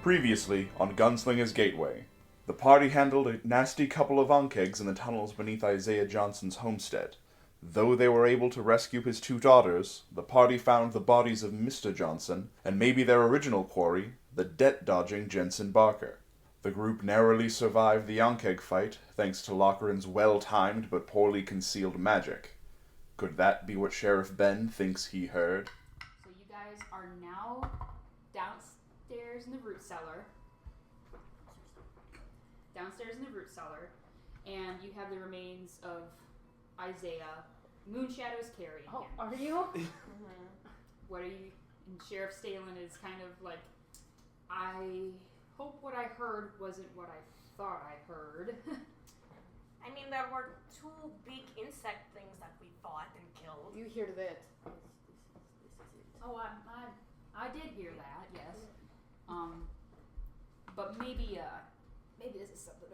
Previously on Gunslinger's Gateway, the party handled a nasty couple of ankegs in the tunnels beneath Isaiah Johnson's homestead. Though they were able to rescue his two daughters, the party found the bodies of Mr. Johnson, and maybe their original quarry, the debt-dodging Jensen Barker. The group narrowly survived the ankeg fight, thanks to Lochran's well-timed but poorly concealed magic. Could that be what Sheriff Ben thinks he heard? So you guys are now downstairs in the root cellar. And you have the remains of Isaiah. Moonshadow's carrying him. Are you? What are you? And Sheriff Stalin is kind of like, I hope what I heard wasn't what I thought I heard. I mean, there were two big insect things that we fought and killed. You hear that? Oh, I did hear that, yes. But maybe this is something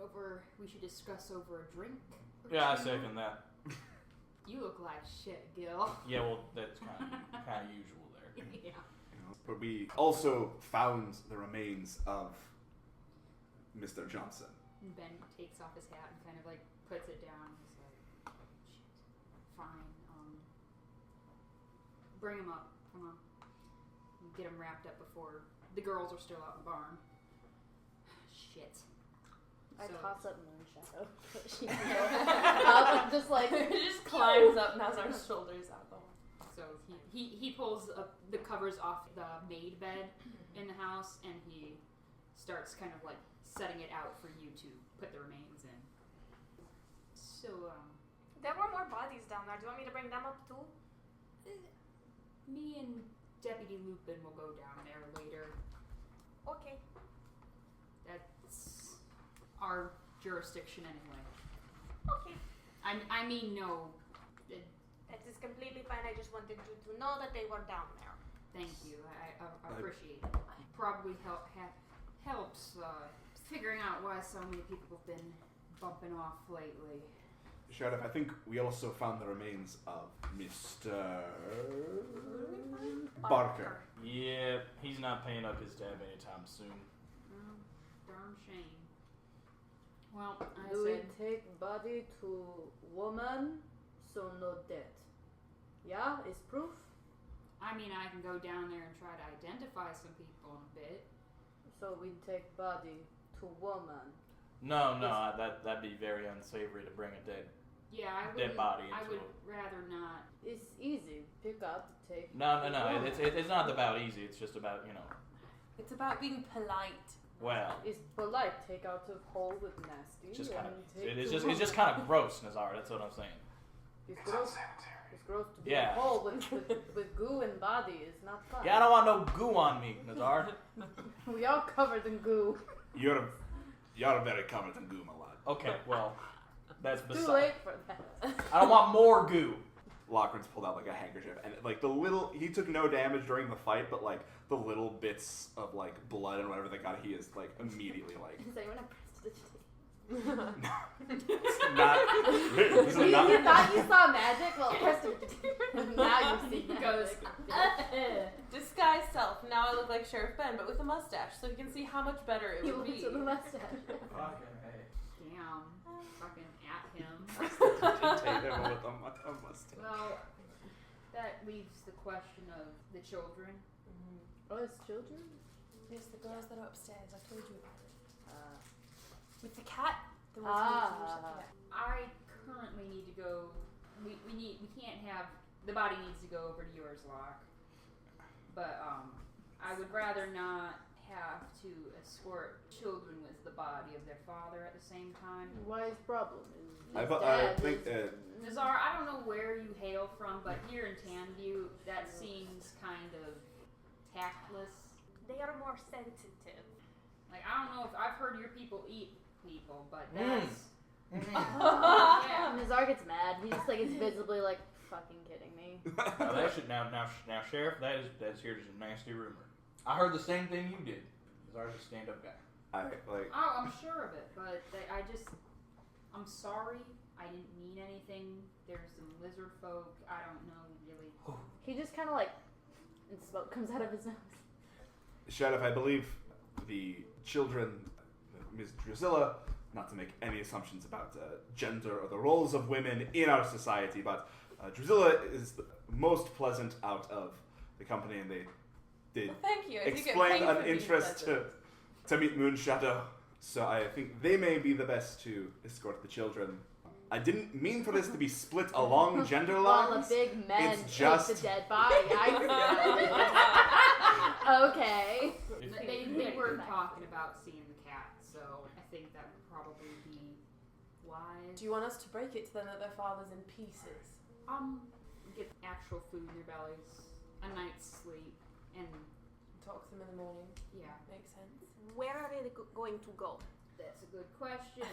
we should discuss over a drink. Yeah, I second that. You look like shit, Gil. Yeah, well, that's kind of usual there. Yeah. But we also found the remains of Mr. Johnson. And Ben takes off his hat and kind of like puts it down. He's like, shit, fine. Bring him up. Come on. Get him wrapped up before the girls are still out in the barn. Shit. I So- toss up Moonshadow. She up, just like just climbs up and has our shoulders out. So he pulls up the covers off the maid bed in the house, and he starts kind of like setting it out for you to put the remains in. So There were more bodies down there. Do you want me to bring them up too? me and Deputy Lupin will go down there later. Okay. That's our jurisdiction anyway. Okay. I mean, no. That is completely fine. I just wanted you to know that they were down there. Thank you. I appreciate it. Probably helps figuring out why so many people have been bumping off lately. Sheriff, I think we also found the remains of Mr. Barker. Yeah, he's not paying up his tab anytime soon. Darn shame. Well, I do we said, take body to woman, so no death. Yeah, is proof. I mean, I can go down there and try to identify some people in a bit. So we take body to woman. No, that'd be very unsavory to bring a dead body into I would rather not. It's easy. Pick up, take. No. It's not about easy. It's just about It's about being polite. Well, It's polite. Take out a hole with nasty. it's just kind of and take it's just kind of gross, Nazar. That's what I'm saying. It's gross. It's gross to be Yeah. a hole with goo and body. It's not fun. Yeah, I don't want no goo on me, Nazar. We all covered in goo. You're very covered in goo, my lad. Okay, well, that's Too beside. late for that. I don't want more goo. Lochran's pulled out like a handkerchief, and like he took no damage during the fight, but like the little bits of like blood and whatever they got, he is like immediately like. Is anyone a prestidigitation? It's not. This is You not. thought you saw magic? Well, prestidigitation. Now you see He goes, magic. Disguise self. Now I look like Sheriff Ben, but with a mustache, so you can see how much better it He would went be. to the mustache. damn, fucking at him. Well, that leaves the question of the children. Oh, it's children? Yes, the girls that are upstairs. I told you about it. With the cat. The I currently need to go. We can't have the body needs to go over to yours, Locke. But I would rather not have to escort children with the body of their father at the same time. Why is problem? I think that. Nazar, I don't know where you hail from, but here in Tanbutte, that seems kind of tactless. They are more sensitive. Like, I don't know if I've heard your people eat people, but that's. Yeah. Nazar gets mad. He just like is visibly like fucking kidding me. Now, that should, now, Sheriff, that's here just a nasty rumor. I heard the same thing you did. Nazar's a stand-up guy. Oh, I'm sure of it, but I'm sorry. I didn't mean anything. There's some lizard folk. I don't know really. He just kind of like, and smoke comes out of his nose. Sheriff, I believe the children, Ms. Drusilla, not to make any assumptions about gender or the roles of women in our society, but Drusilla is the most pleasant out of the company, and they did Thank you. I do get explain paid an for being interest pleasant. to meet Moonshadow. So I think they may be the best to escort the children. I didn't mean for this to be split along gender While a lines. big man It's takes just- the dead body. Okay. They were talking about seeing the cat, so I think that would probably be wise. Do you want us to break it to them that their father's in pieces? Get actual food in their bellies, a night's sleep, and Talk to them in the morning. yeah. Makes sense. Where are they going to go? That's a good question.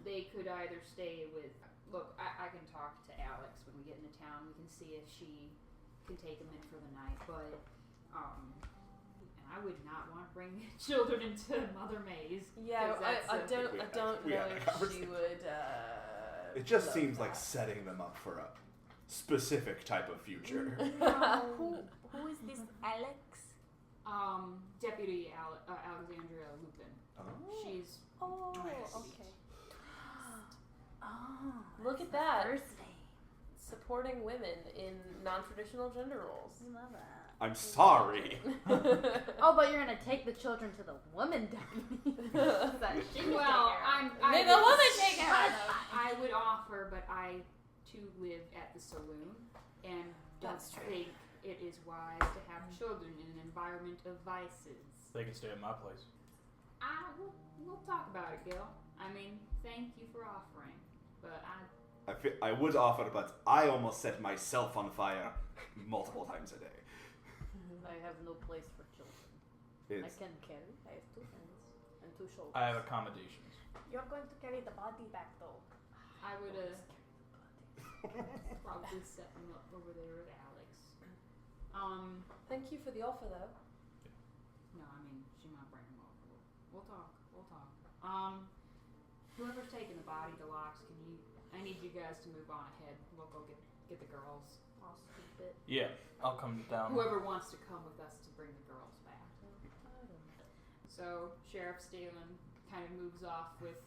They could either stay with. Look, I can talk to Alex when we get into town. We can see if she can take them in for the night. But and I would not want to bring children into Mother Maze. Yeah, 'cause I that's don't we know had that if she conversation. would. It just love seems like that. setting them up for a specific type of future. Who is this Alex? Deputy Alexandria Lupin. She's Oh, Twist. okay. Look at that. First name. Supporting women in non-traditional gender roles. I love that. I'm sorry. Oh, but you're gonna take the children to the woman deputy. That she can well. take care of. May the woman take care of them. I would offer, but I too live at the saloon and don't That's true. think it is wise to have children in an environment of vices. They can stay at my place. We'll talk about it, Gil. I mean, thank you for offering, but I would offer, but I almost set myself on fire multiple times a day. I have no place for children. I It's, can carry. I have 2 hands and 2 shoulders. I have accommodations. You're going to carry the body back, though. I would probably set them up over there with Alex. Thank you for the offer, though. No, I mean, she might bring them over. We'll talk. Whoever's taking the body to Locks, I need you guys to move on ahead. We'll go get the girls. I'll scoop it. Yeah, I'll come down. Whoever wants to come with us to bring the girls back. So Sheriff Stalin kind of moves off with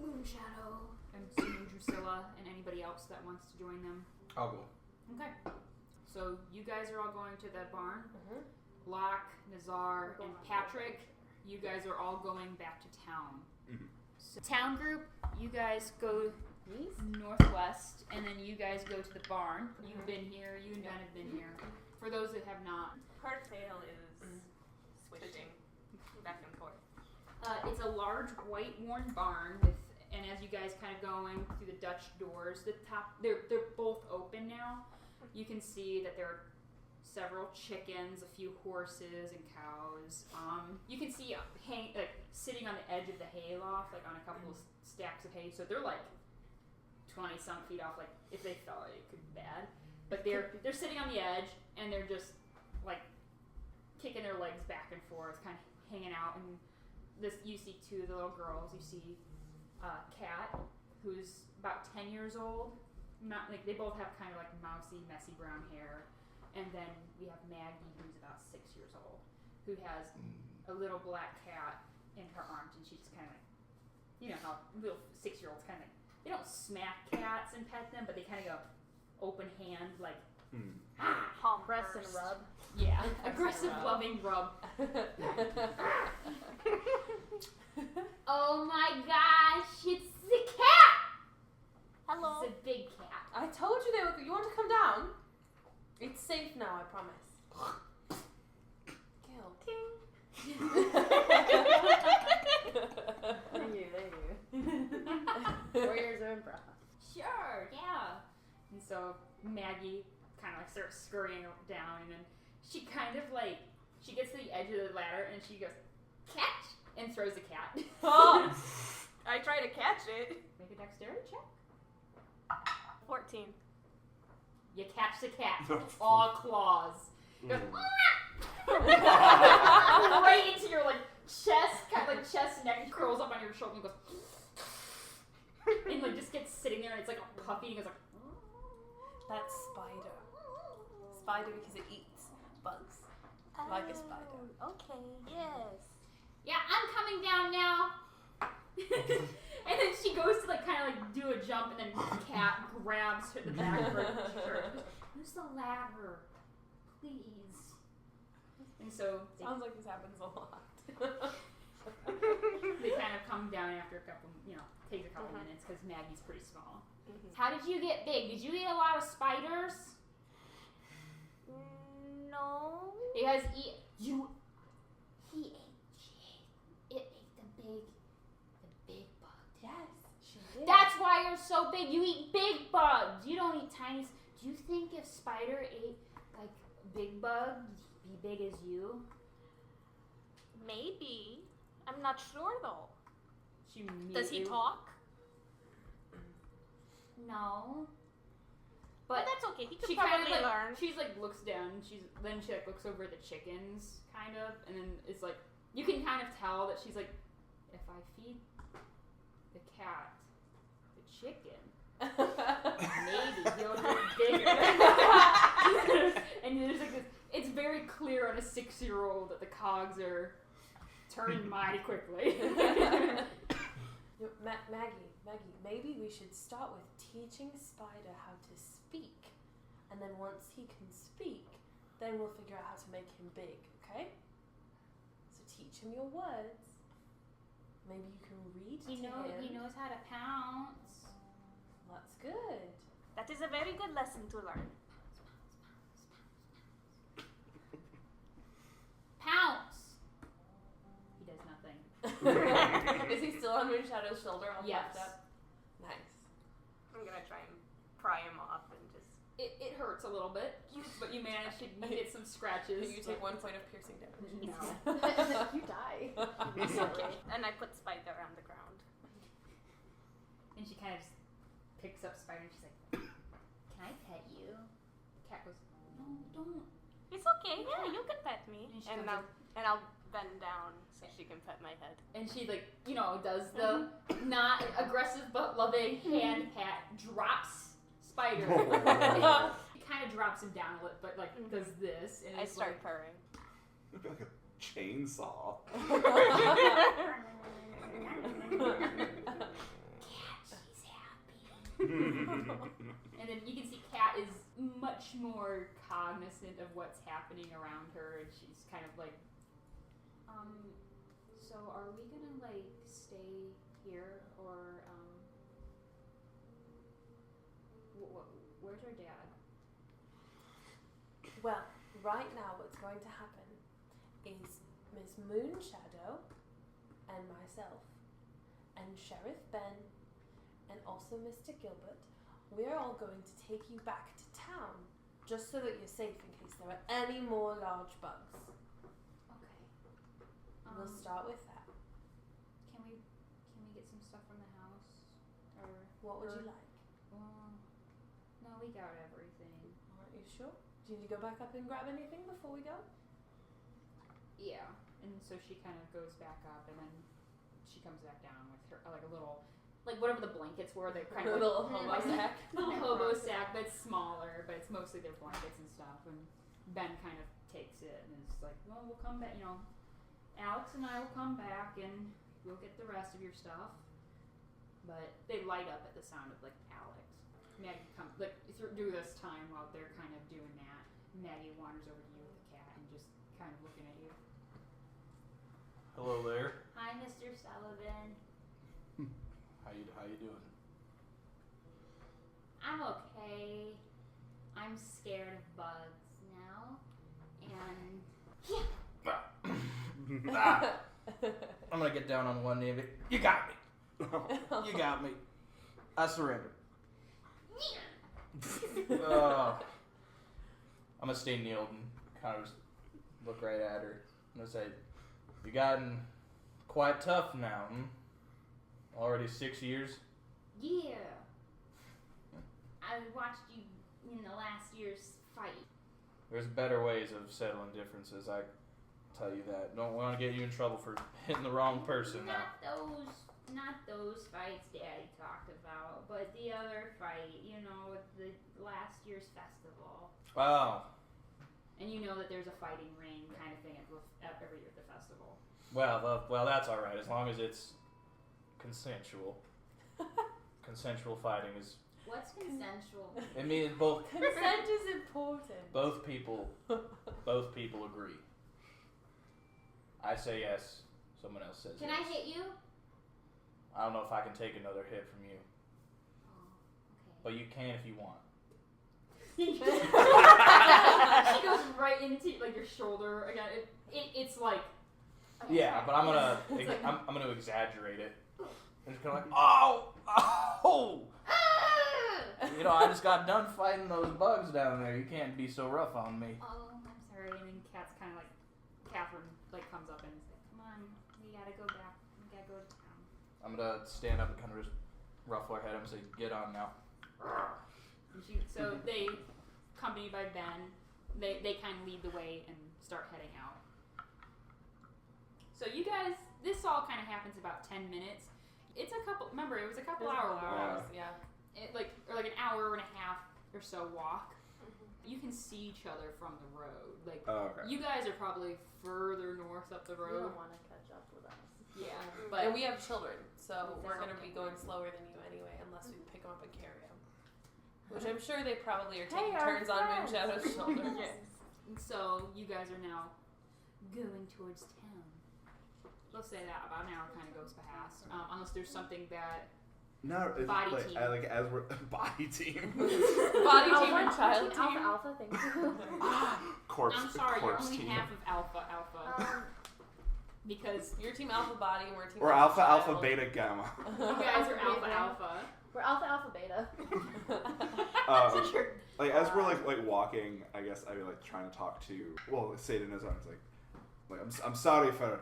Moonshadow and Drusilla and anybody else that wants to join them. I'll go. Okay. So you guys are all going to that barn. Mhm. Locke, Nazar, and Patrick, you guys are all going back to town. Mhm. So, town group, you guys go East? northwest, and then you guys go to the barn. You've been here, you and Ben have been here. For those that have not, Her tail is switching back and forth. it's a large white worn barn with, and as you guys kind of going through the Dutch doors, the top they're both open now. You can see that there are several chickens, a few horses and cows. You can see sitting on the edge of the hayloft, like on a couple of stacks of hay. So they're like 20-some feet off. Like if they fell, it could be bad. But they're sitting on the edge and they're just like kicking their legs back and forth, kind of hanging out. And you see 2 of the little girls. You see Kat, who's about 10 years old. Not like they both have kind of like mousy, messy brown hair. And then we have Maggie, who's about 6 years old, who has a little black cat in her arms, and she's kind of like, you know how little 6-year-olds kind of like, they don't smack cats and pet them, but they kind of go open hand, like, Palm Press and first. rub. yeah, Press and aggressive, rub. loving rub. Oh my gosh, it's the cat! Hello. It's a big cat. I told you they were. You want to come down? It's safe now, I promise. Gil. Thank you. Warriors are in Praha. Sure, yeah. And so Maggie kind of like starts scurrying down, and then she kind of like, she gets to the edge of the ladder, and she goes, catch, and throws the cat. Oh, I try to catch it. Make a dexterity check. 14. You catch the cat, all claws. It goes, right into your like chest, kind of like chest, neck, and curls up on your shoulder and goes, and like just gets sitting there, and it's like a puppy, and it goes like, That's spider. Spider because it eats bugs. Like a spider. Okay, yes. Yeah, I'm coming down now. And then she goes to like kind of like do a jump, and then Cat grabs her the back of her shirt. Use the ladder, please. And so Sounds like this happens a lot. they kind of come down after a couple, takes a couple minutes because Maggie's pretty small. How did you get big? Did you eat a lot of spiders? No. Because he ate shit. It ate the big bug. Yes, she did. That's why you're so big. You eat big bugs. You don't eat tiny. Do you think if spider ate like big bug, he'd be big as you? Maybe. I'm not sure though. She Does he immediately- talk? No. But But that's okay. He could she kind probably of like learn. she's like looks down. Then she like looks over at the chickens, kind of, and then it's like you can kind of tell that she's like, if I feed the cat the chicken, maybe he'll get bigger. And there's like this. It's very clear on a 6-year-old that the cogs are turning mighty quickly. Maggie, maybe we should start with teaching Spider how to speak. And then once he can speak, then we'll figure out how to make him big, okay? So teach him your words. Maybe you can read to him. He knows how to pounce. That's good. That is a very good lesson to learn. Pounce. He does nothing. Is he still on Moonshadow's shoulder all Yes. puffed up? Nice. I'm gonna try and pry him off and just. It hurts a little bit, but you manage to get some scratches. You take 1 point of piercing damage. No. You die. And I put Spider on the ground. And she kind of just picks up Spider and she's like, "Can I pet you?" The cat goes, "No, don't." It's okay. Yeah, you can pet me. And she And comes I'll bend down so she can pet my head. And she like, does the not aggressive but loving hand pat, drops Spider. She kind of drops him down a little, but like does this, and I it's start like, purring. It'd be like a chainsaw. she's happy. And then you can see Kat is much more cognizant of what's happening around her, and she's kind of like, so are we gonna like stay here, or where's our dad? Well, right now what's going to happen is Miss Moonshadow and myself and Sheriff Ben and also Mr. Gilbert, we're all going to take you back to town just so that you're safe in case there are any more large bugs. Okay. We'll start with that. Can we get some stuff from the house, or What would you like? no, we got everything. Aren't you sure? Do you need to go back up and grab anything before we go? Yeah, and so she kind of goes back up, and then she comes back down with her like a little, like whatever the blankets were. They're kind of like, Little hobo sack. little hobo sack, but it's smaller, but it's mostly their blankets and stuff. And Ben kind of takes it and is like, "Well, we'll come back. Alex and I will come back, and we'll get the rest of your stuff." But they light up at the sound of like Alex. Maggie comes like through this time while they're kind of doing that. Maggie wanders over to you with the cat and just kind of looking at you. Hello there. Hi, Mr. Sullivan. How you doing? I'm okay. I'm scared of bugs now, and I'm gonna get down on one knee. You got me. You got me. I surrender. I'm gonna stay kneeled and kind of just look right at her. I'm gonna say, "You gotten quite tough now, hmm? Already 6 years." yeah, I watched you in the last year's fight. There's better ways of settling differences, I tell you that. Don't want to get you in trouble for hitting the wrong person now. Not those fights Daddy talked about, but the other fight, with the last year's festival. Oh. And you know that there's a fighting ring kind of thing at every year at the festival. Well, that's all right as long as it's consensual. Consensual fighting is. What's consensual? It means both. Consent is important. Both people agree. I say yes. Someone else says Can yes. I hit you? I don't know if I can take another hit from you, Oh, but you can if you want. okay. She goes right into like your shoulder again. It's like. Yeah, but I'm gonna It's like- I'm gonna exaggerate it. I'm just kind of like, oh. You know, I just got done fighting those bugs down there. You can't be so rough on me. Oh, I'm sorry. And then Cat's kind of like, Catherine like comes up and is like, come on, we gotta go back. We gotta go to town. I'm gonna stand up and kind of just ruffle her head and say, get on now. And so they, accompanied by Ben, they kind of lead the way and start heading out. So you guys, this all kind of happens about 10 minutes. It's a couple. Remember, it was a couple hour walk. Yeah. Or like an hour and a half or so walk. You can see each other from the road. Like Okay. you guys are probably further north up the You road. don't want to catch up with us. Yeah, And but we have children, so we're going to be Exactly. going slower than you anyway, unless we pick them up and carry them. Which I'm sure they probably are taking Hey, our turns on friends. Moonshadow's shoulders. so you guys are now going towards town. Let's say that about an hour kind of goes past, unless there's something that No, it's Body like, team. like as we're body team. Body team and child Alpha, team. Alpha, thank you. Corpse. I'm sorry, you're corpse only team. half of Alpha, because You're team Alpha Body and we're team Or alpha, Child. alpha, beta, gamma. you guys are Alpha, Alpha. We're Alpha, Alpha, Beta. Like as we're like walking, I guess I'd be like trying to talk to. Well, say it in his own. It's like I'm sorry for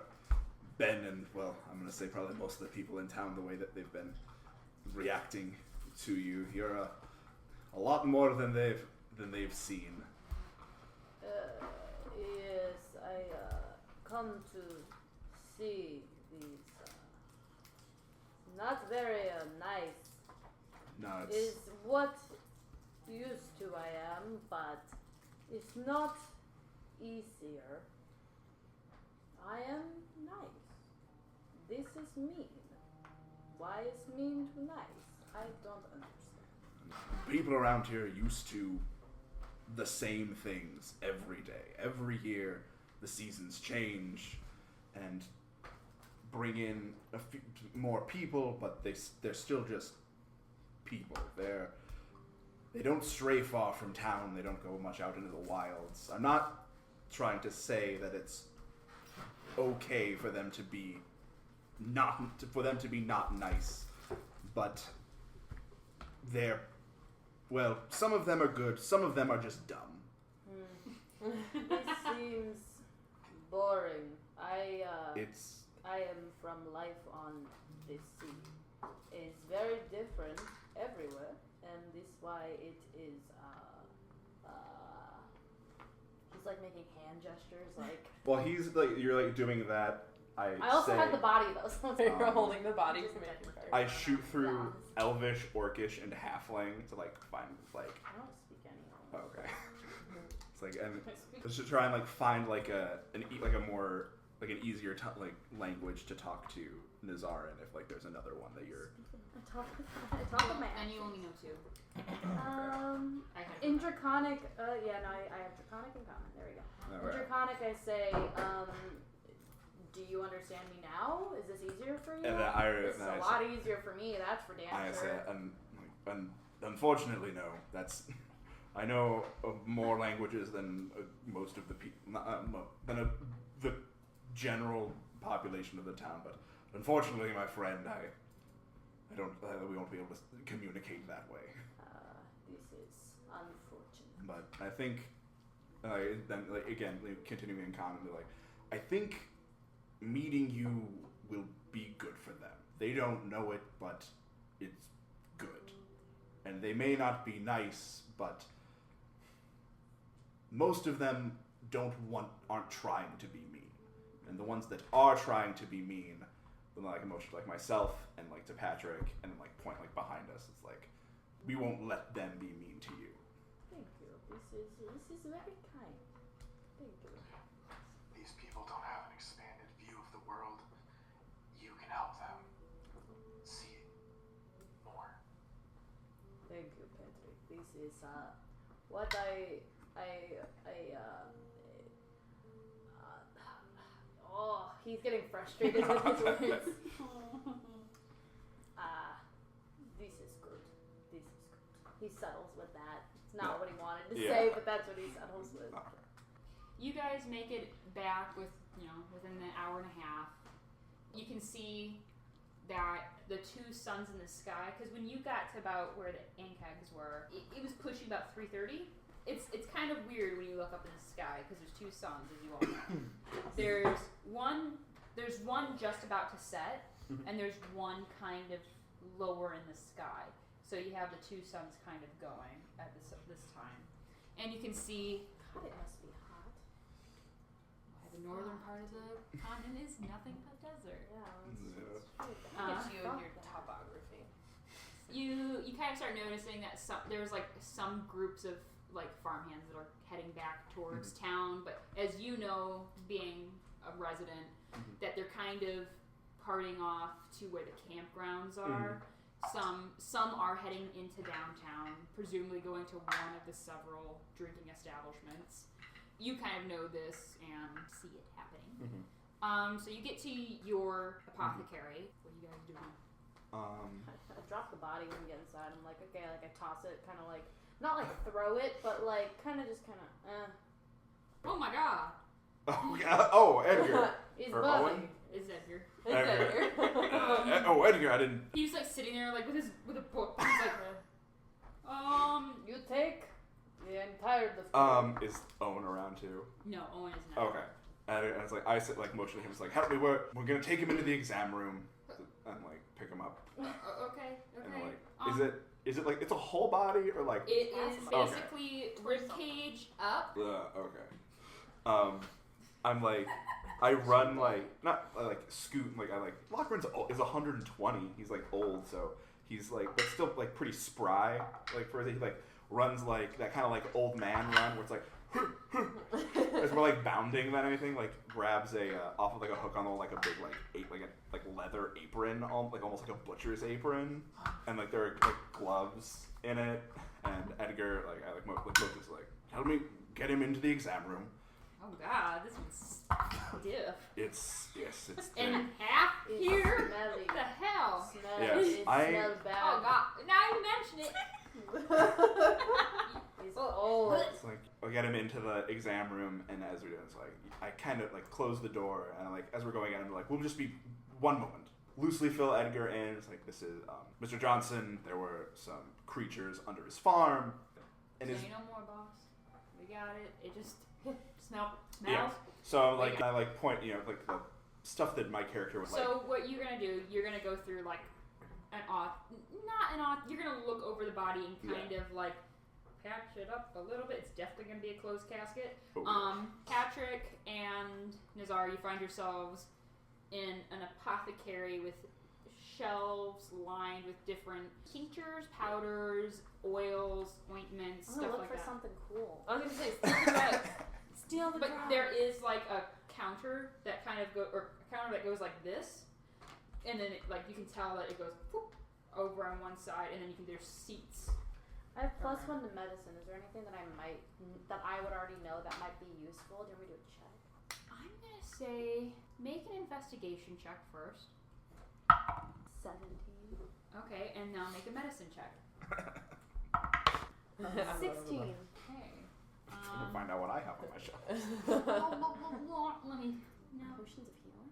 Ben and I'm gonna say probably most of the people in town the way that they've been reacting to you. You're a lot more than they've seen. Yes, I come to see these. Not very nice. No, Is what used to I am, but it's not easier. I am nice. This is mean. Why is mean to nice? I don't understand. people around here are used to the same things every day. Every year, the seasons change and bring in a few more people, but they're still just people. They don't stray far from town. They don't go much out into the wilds. I'm not trying to say that it's okay for them to be not nice, but some of them are good. Some of them are just dumb. This seems boring. I am from life on this sea. It's very different everywhere, and this why it is. He's like making hand gestures, like. Well, he's like you're like doing that. I also say, have the body though. So You're holding the body from making fire. I shoot through Elvish, Orcish, and Halfling to like find like. I don't speak any. Okay. It's like and just to try and like find like an more like an easier language to talk to Nazarin if like there's another one that you're. I talk with my And you accent. only know two. I have In Draconic, I have Draconic in common. There we go. In Alright. Draconic, I say, do you understand me now? Is this easier for you? And then This is a lot easier for me, that's for damn I say, sure. unfortunately, no. I know of more languages than most of the people, the general population of the town. But unfortunately, my friend, we won't be able to communicate that way. This is unfortunate. But I think, then again, continuing in common, I think meeting you will be good for them. They don't know it, but it's good. And they may not be nice, but most of them aren't trying to be mean. And the ones that are trying to be mean, like emotions like myself and like to Patrick and like point like behind us, it's like we won't let them be mean to you. Thank you. This is very kind. Thank you. These people don't have an expanded view of the world. You can help them see more. Thank you, Patrick. This is what oh, he's getting frustrated with his words. This is good. This is good. He settles with that. It's not what he wanted to say, but that's what he settles with. You guys make it back within an hour and a half. You can see that the two suns in the sky, because when you got to about where the Ankegs were, it was pushing about 3:30. It's kind of weird when you look up in the sky because there's two suns, as you all know. There's one just about to set, and there's one kind of lower in the sky. So you have the two suns kind of going at this time, and you can see. God, it must be hot. The northern part of the continent is nothing but desert. It's you and your topography. You kind of start noticing that there's like some groups of like farmhands that are heading back towards town, but as you know, being a resident, that they're kind of parting off to where the campgrounds are. Some are heading into downtown, presumably going to one of the several drinking establishments. You kind of know this and see it happening. So you get to your apothecary. What are you guys doing? I drop the body when we get inside. I'm like, okay, like I toss it, kind of like, not like throw it, but like kind of just kind of, Oh my god! Oh, Edgar. He's Or buzzing. Owen? Is Edgar? It's Edgar. Oh, Edgar, I didn't. He's like sitting there like with a book. He's like, You take the entire display. Is Owen around too? No, Owen is not. Okay. And it's like I sit like motion him. It's like help me. We're gonna take him into the exam room and like pick him up. Okay. And they're like, is it like it's a whole body or like? It is basically rib cage up. Okay. I'm like, I run like not like scoot like I like Lochran's is 120. He's like old, so he's like but still like pretty spry. Like he like runs like that kind of like old man run where it's like. It's more like bounding than anything. Like grabs a off of like a hook on like a big like leather apron, like almost like a butcher's apron, and like there are like gloves in it. And Edgar I motions like help me get him into the exam room. Oh god, this one's stiff. It's And half It's here. smelly. What the hell? It smells bad. Oh god, now you mention it. He's old. It's like I get him into the exam room, and as we're doing, it's like I kind of like close the door, and like as we're going in, I'm like, we'll just be one moment. Loosely fill Edgar in. It's like this is Mr. Johnson. There were some creatures under his farm, and Say no more, boss. We got it. It just smells. Yeah. So like I like point like the stuff that my character would like. So what you're gonna do? You're gonna go through like you're gonna look over the body and kind of like patch it up a little bit. It's definitely gonna be a closed casket. Patrick and Nazar, you find yourselves in an apothecary with shelves lined with different tinctures, powders, oils, ointments, I'm stuff gonna look like for that. something cool. I was gonna say, steal the drugs. Steal the But drugs. there is like a counter that kind of goes like this, and then you can tell that it goes whoop, over on one side, and then there's seats. I have +1 to medicine. Is there anything that I would already know that might be useful? Do we do a check? I'm gonna say make an investigation check first. 17. Okay, and now make a medicine check. 16. Okay. We'll find out what I have on my shelf. Let me. No. Potions of healing.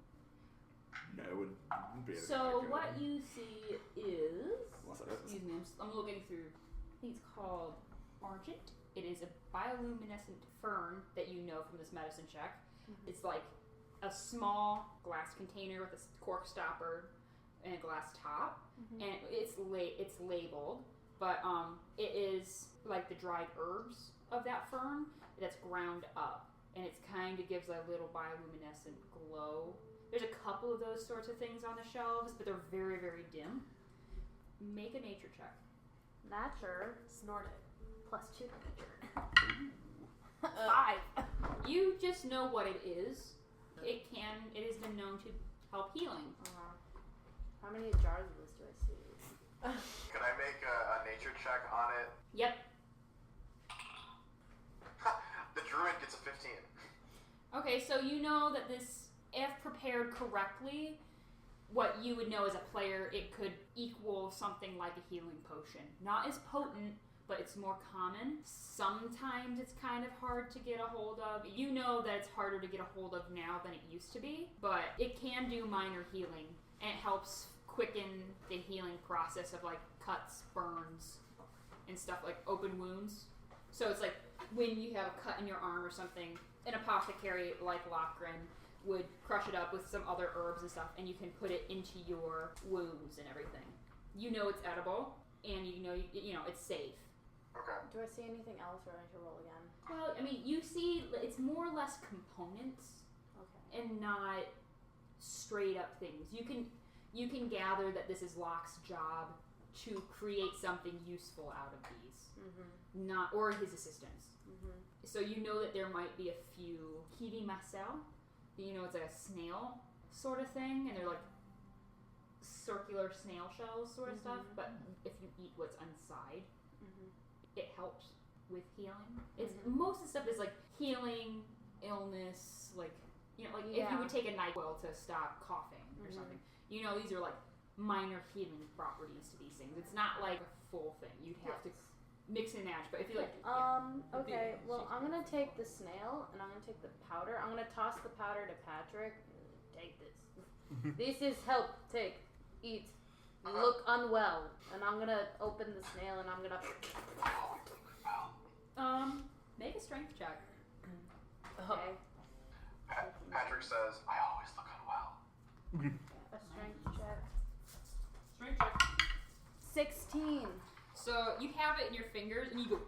No, it wouldn't be. So what you see is. Unless it is. Excuse me, I'm looking through. He's called Argent. It is a bioluminescent fern that you know from this medicine check. Mm-hmm. It's like a small glass container with a cork stopper and a glass top, and it's labeled, but it is like the dried herbs of that fern that's ground up, and it kind of gives a little bioluminescent glow. There's a couple of those sorts of things on the shelves, but they're very, very dim. Make a nature check. Nature. Snort it. +2 to nature. 5. You just know what it is. It has been known to help healing. How many jars of this do I see? Can I make a nature check on it? Yep. The druid gets a 15. Okay, so you know that this, if prepared correctly, what you would know as a player, it could equal something like a healing potion. Not as potent, but it's more common. Sometimes it's kind of hard to get a hold of. You know that it's harder to get a hold of now than it used to be, but it can do minor healing, and it helps quicken the healing process of like cuts, burns, and stuff like open wounds. So it's like when you have a cut in your arm or something, an apothecary like Lochran would crush it up with some other herbs and stuff, and you can put it into your wounds and everything. You know it's edible, and you know it's safe. Okay. Do I see anything else, or I should roll again? Well, I mean, you see, it's more or less components, Okay. and not straight up things. You can gather that this is Locke's job to create something useful out of these, or his assistants. So you know that there might be a few Kiwi Macel. You know, it's like a snail sort of thing, and they're like circular snail shells sort of stuff. But if you eat what's inside, it helps with healing. It's most of the stuff is like healing, illness, like if you would take a NyQuil to stop coughing or something. You know, these are like minor healing properties to these things. It's not like a full thing. You'd have to mix and match. But if you like, okay. Well, I'm gonna take the snail and I'm gonna take the powder. I'm gonna toss the powder to Patrick. Take this. This is help. Take. Eat. You look unwell, and I'm gonna open the snail and I'm gonna. Make a strength check. Okay. Patrick says, I always look unwell. A strength check. Strength check. 16. So you have it in your fingers, and you go,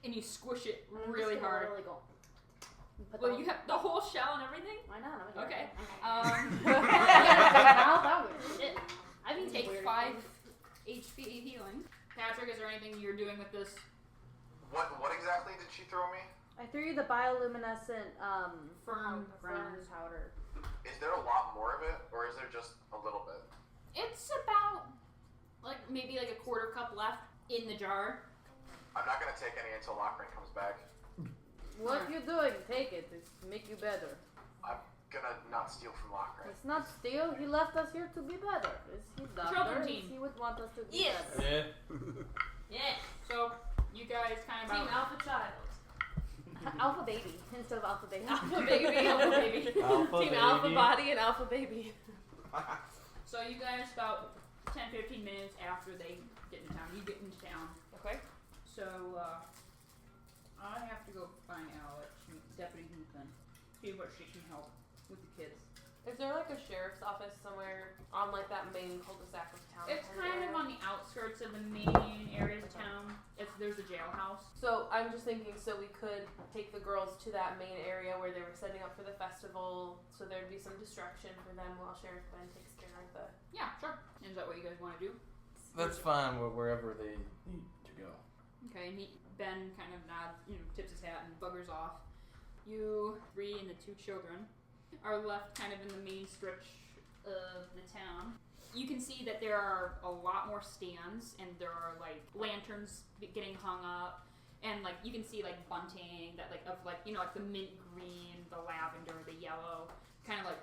and you squish it really hard. Really go. Well, you have the whole shell and everything. Why not? Okay. That was shit. I mean, take 5 HP healing. Patrick, is there anything you're doing with this? What exactly did she throw me? I threw you the bioluminescent Fern powder. Is there a lot more of it, or is there just a little bit? It's about maybe like a quarter cup left in the jar. I'm not gonna take any until Lochran comes back. What you doing? Take it. It's make you better. I'm gonna not steal from Lochran. It's not steal. He left us here to be better. It's his doctor. Children team. He would want us to be Yes. better. Yeah. So you guys kind of Team Alpha Child. Alpha baby instead of alpha baby. Alpha baby. Alpha baby. Team Alpha body and Alpha baby. So you guys about 10-15 minutes after they get into town, you get into town. Okay. So I have to go find Alex, Deputy Ethan, see what she can help with the kids. Is there like a sheriff's office somewhere on like that main cul-de-sac of town? It's kind of on the outskirts of the main areas of town. There's a jailhouse. So I'm just thinking, so we could take the girls to that main area where they were setting up for the festival, so there'd be some distraction for them while Sheriff Ben takes care of the. Yeah, sure. Is that what you guys want to do? That's fine, wherever they need to go. Okay, and Ben kind of nods, tips his hat and buggers off. You 3 and the 2 children are left kind of in the main stretch of the town. You can see that there are a lot more stands, and there are like lanterns getting hung up, and like you can see like bunting that like the mint green, the lavender, the yellow, kind of like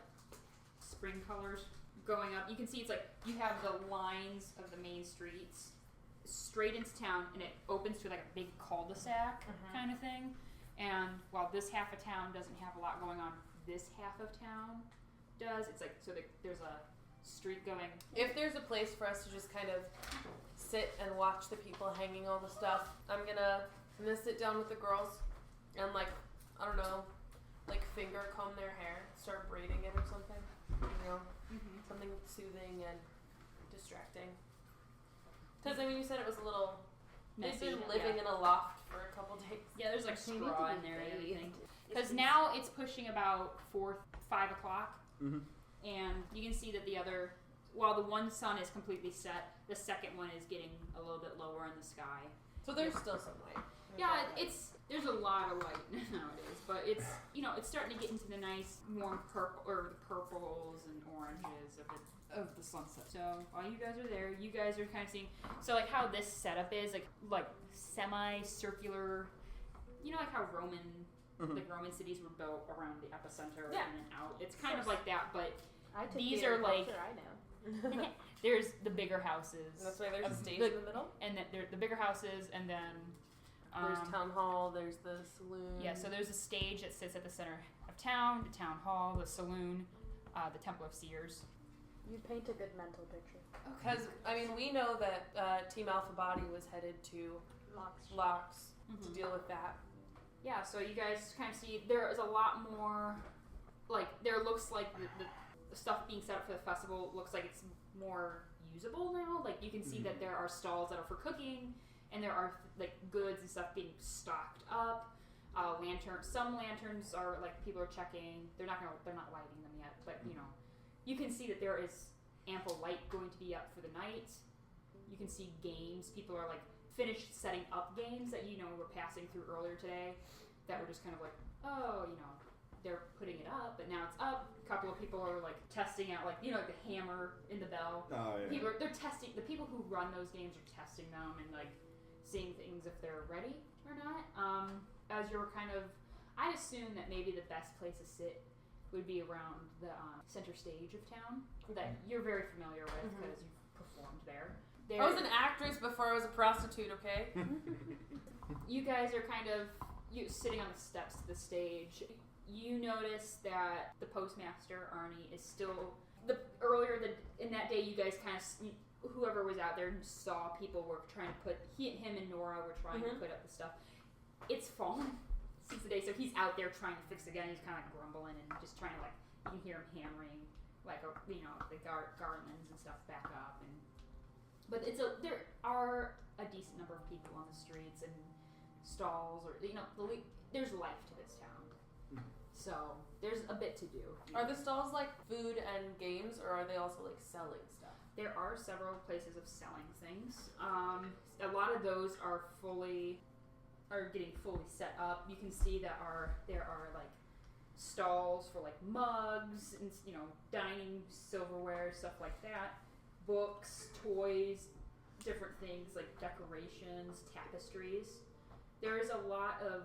spring colors going up. You can see it's like you have the lines of the main streets straight into town, and it opens to like a big cul-de-sac kind of thing. And while this half of town doesn't have a lot going on, this half of town does. It's like there's a street going. If there's a place for us to just kind of sit and watch the people hanging all the stuff, I'm gonna sit down with the girls and like finger comb their hair, start braiding it or something. Something soothing and distracting. Because you said it was a little. They've been living in a loft for a couple days. Yeah, there's like straw in there and everything. Because now it's pushing about 5 o'clock, and you can see that the other while the one sun is completely set, the second one is getting a little bit lower in the sky. So there's still some light. Yeah, there's a lot of light nowadays, but it's it's starting to get into the nice warm purple or the purples and oranges of the sunset. So while you guys are there, you guys are kind of seeing like how this setup is like semi-circular. You know, like how Roman cities were built around the epicenter and then out. It's kind of like that, but these are like I know. there's the bigger houses. That's why there's a stage in the middle. And then there the bigger houses, and then there's town hall. There's the saloon. Yeah, so there's a stage that sits at the center of town, the town hall, the saloon, the Temple of Seers. You paint a good mental picture. Because we know that Team Alpha Body was headed to Locks to deal with that. Yeah, so you guys kind of see there is a lot more. Like there looks like the stuff being set up for the festival looks like it's more usable now. Like you can see that there are stalls that are for cooking, and there are like goods and stuff being stocked up. Some lanterns are like people are checking. They're not lighting them yet, but you can see that there is ample light going to be up for the night. You can see games. People are like finished setting up games that were passing through earlier today that were just kind of like, they're putting it up, but now it's up. A couple of people are like testing out like the hammer in the bell. Oh, yeah. They're testing. The people who run those games are testing them and like seeing things if they're ready or not. As you're kind of, I'd assume that maybe the best place to sit would be around the center stage of town that you're very familiar with because you've performed there. I was an actress before I was a prostitute, okay? You guys are kind of sitting on the steps to the stage. You notice that the postmaster, Arnie, is still... in that day, you guys kind of... Whoever was out there saw people were trying to put... Him and Nora were trying to put up the stuff. It's fallen since the day, so he's out there trying to fix it again. He's kind of like grumbling and just trying to like... You can hear him hammering like, the garlands and stuff back up. But there are a decent number of people on the streets and stalls, or there's life to this town. So there's a bit to do. Are the stalls like food and games, or are they also like selling stuff? There are several places of selling things. A lot of those are getting fully set up. You can see that there are like stalls for like mugs and dining silverware, stuff like that. Books, toys, different things like decorations, tapestries. There's a lot of...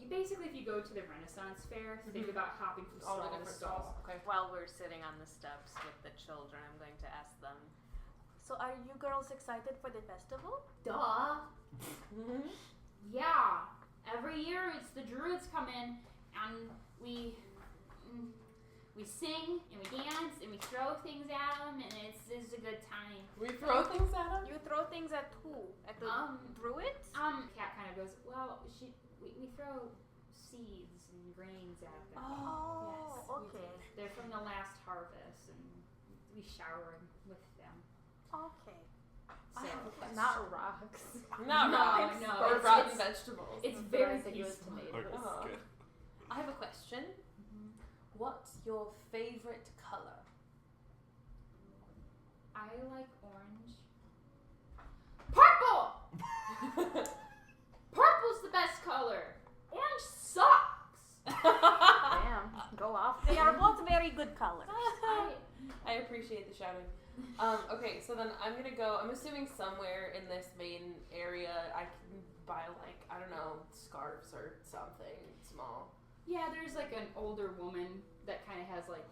Basically, if you go to the Renaissance Fair, think about hopping from stall to stall. Okay. While we're sitting on the steps with the children, I'm going to ask them, so are you girls excited for the festival? Duh! Yeah! Every year it's the Druids come in and we sing and we dance and we throw things at them, and it's a good time. We throw things at them? You throw things at who? At the Druids? Kat kind of goes, well, we throw seeds and grains at them. Oh, yes, okay. They're from the last harvest, and we shower with them. Okay. So, not rocks. Not rocks. No, or rotten vegetables. It's very peaceful. Uh-huh. Good. I have a question. What's your favorite color? I like orange. Purple! Purple's the best color. Orange sucks. Damn, go off. They are both very good colors. I appreciate the shouting. Okay, so then I'm gonna go. I'm assuming somewhere in this main area I can buy scarves or something small. Yeah, there's like an older woman that kind of has like,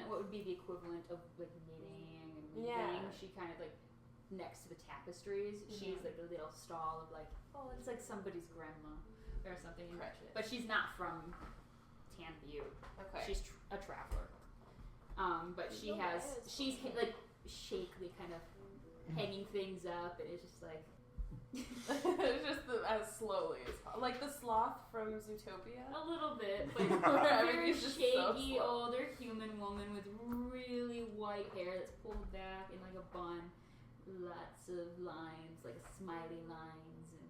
what would be the equivalent of like knitting and weaving. Yeah. She kind of like next to the tapestries. She's like a little stall of like, it's like somebody's grandma or something. Precious. But she's not from Tanbutte. Okay. She's a traveler. But she's like shakily kind of hanging things up, and it's just like. It's just as slowly as possible. Like the sloth from Zootopia? A little bit, but very shaky, older human woman with really white hair that's pulled back in like a bun. Lots of lines, like smiley lines and